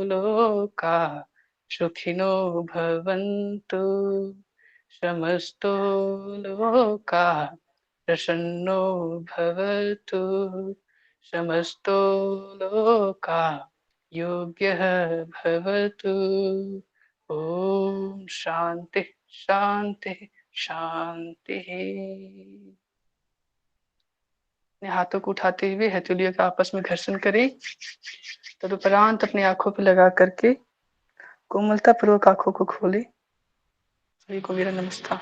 लोका सुखिनो भवन्तु समस्तो लोका प्रसन्नो भवतु समस्तो लोका योग्यः भवतु। ओम शांति शांति शांति। हाथों को उठाते हुए हथेलियों का आपस में घर्षण करें। तदुपरांत अपनी आंखों पर लगा करके कोमलता पूर्वक आंखों को खोले। सभी को मेरा नमस्कार।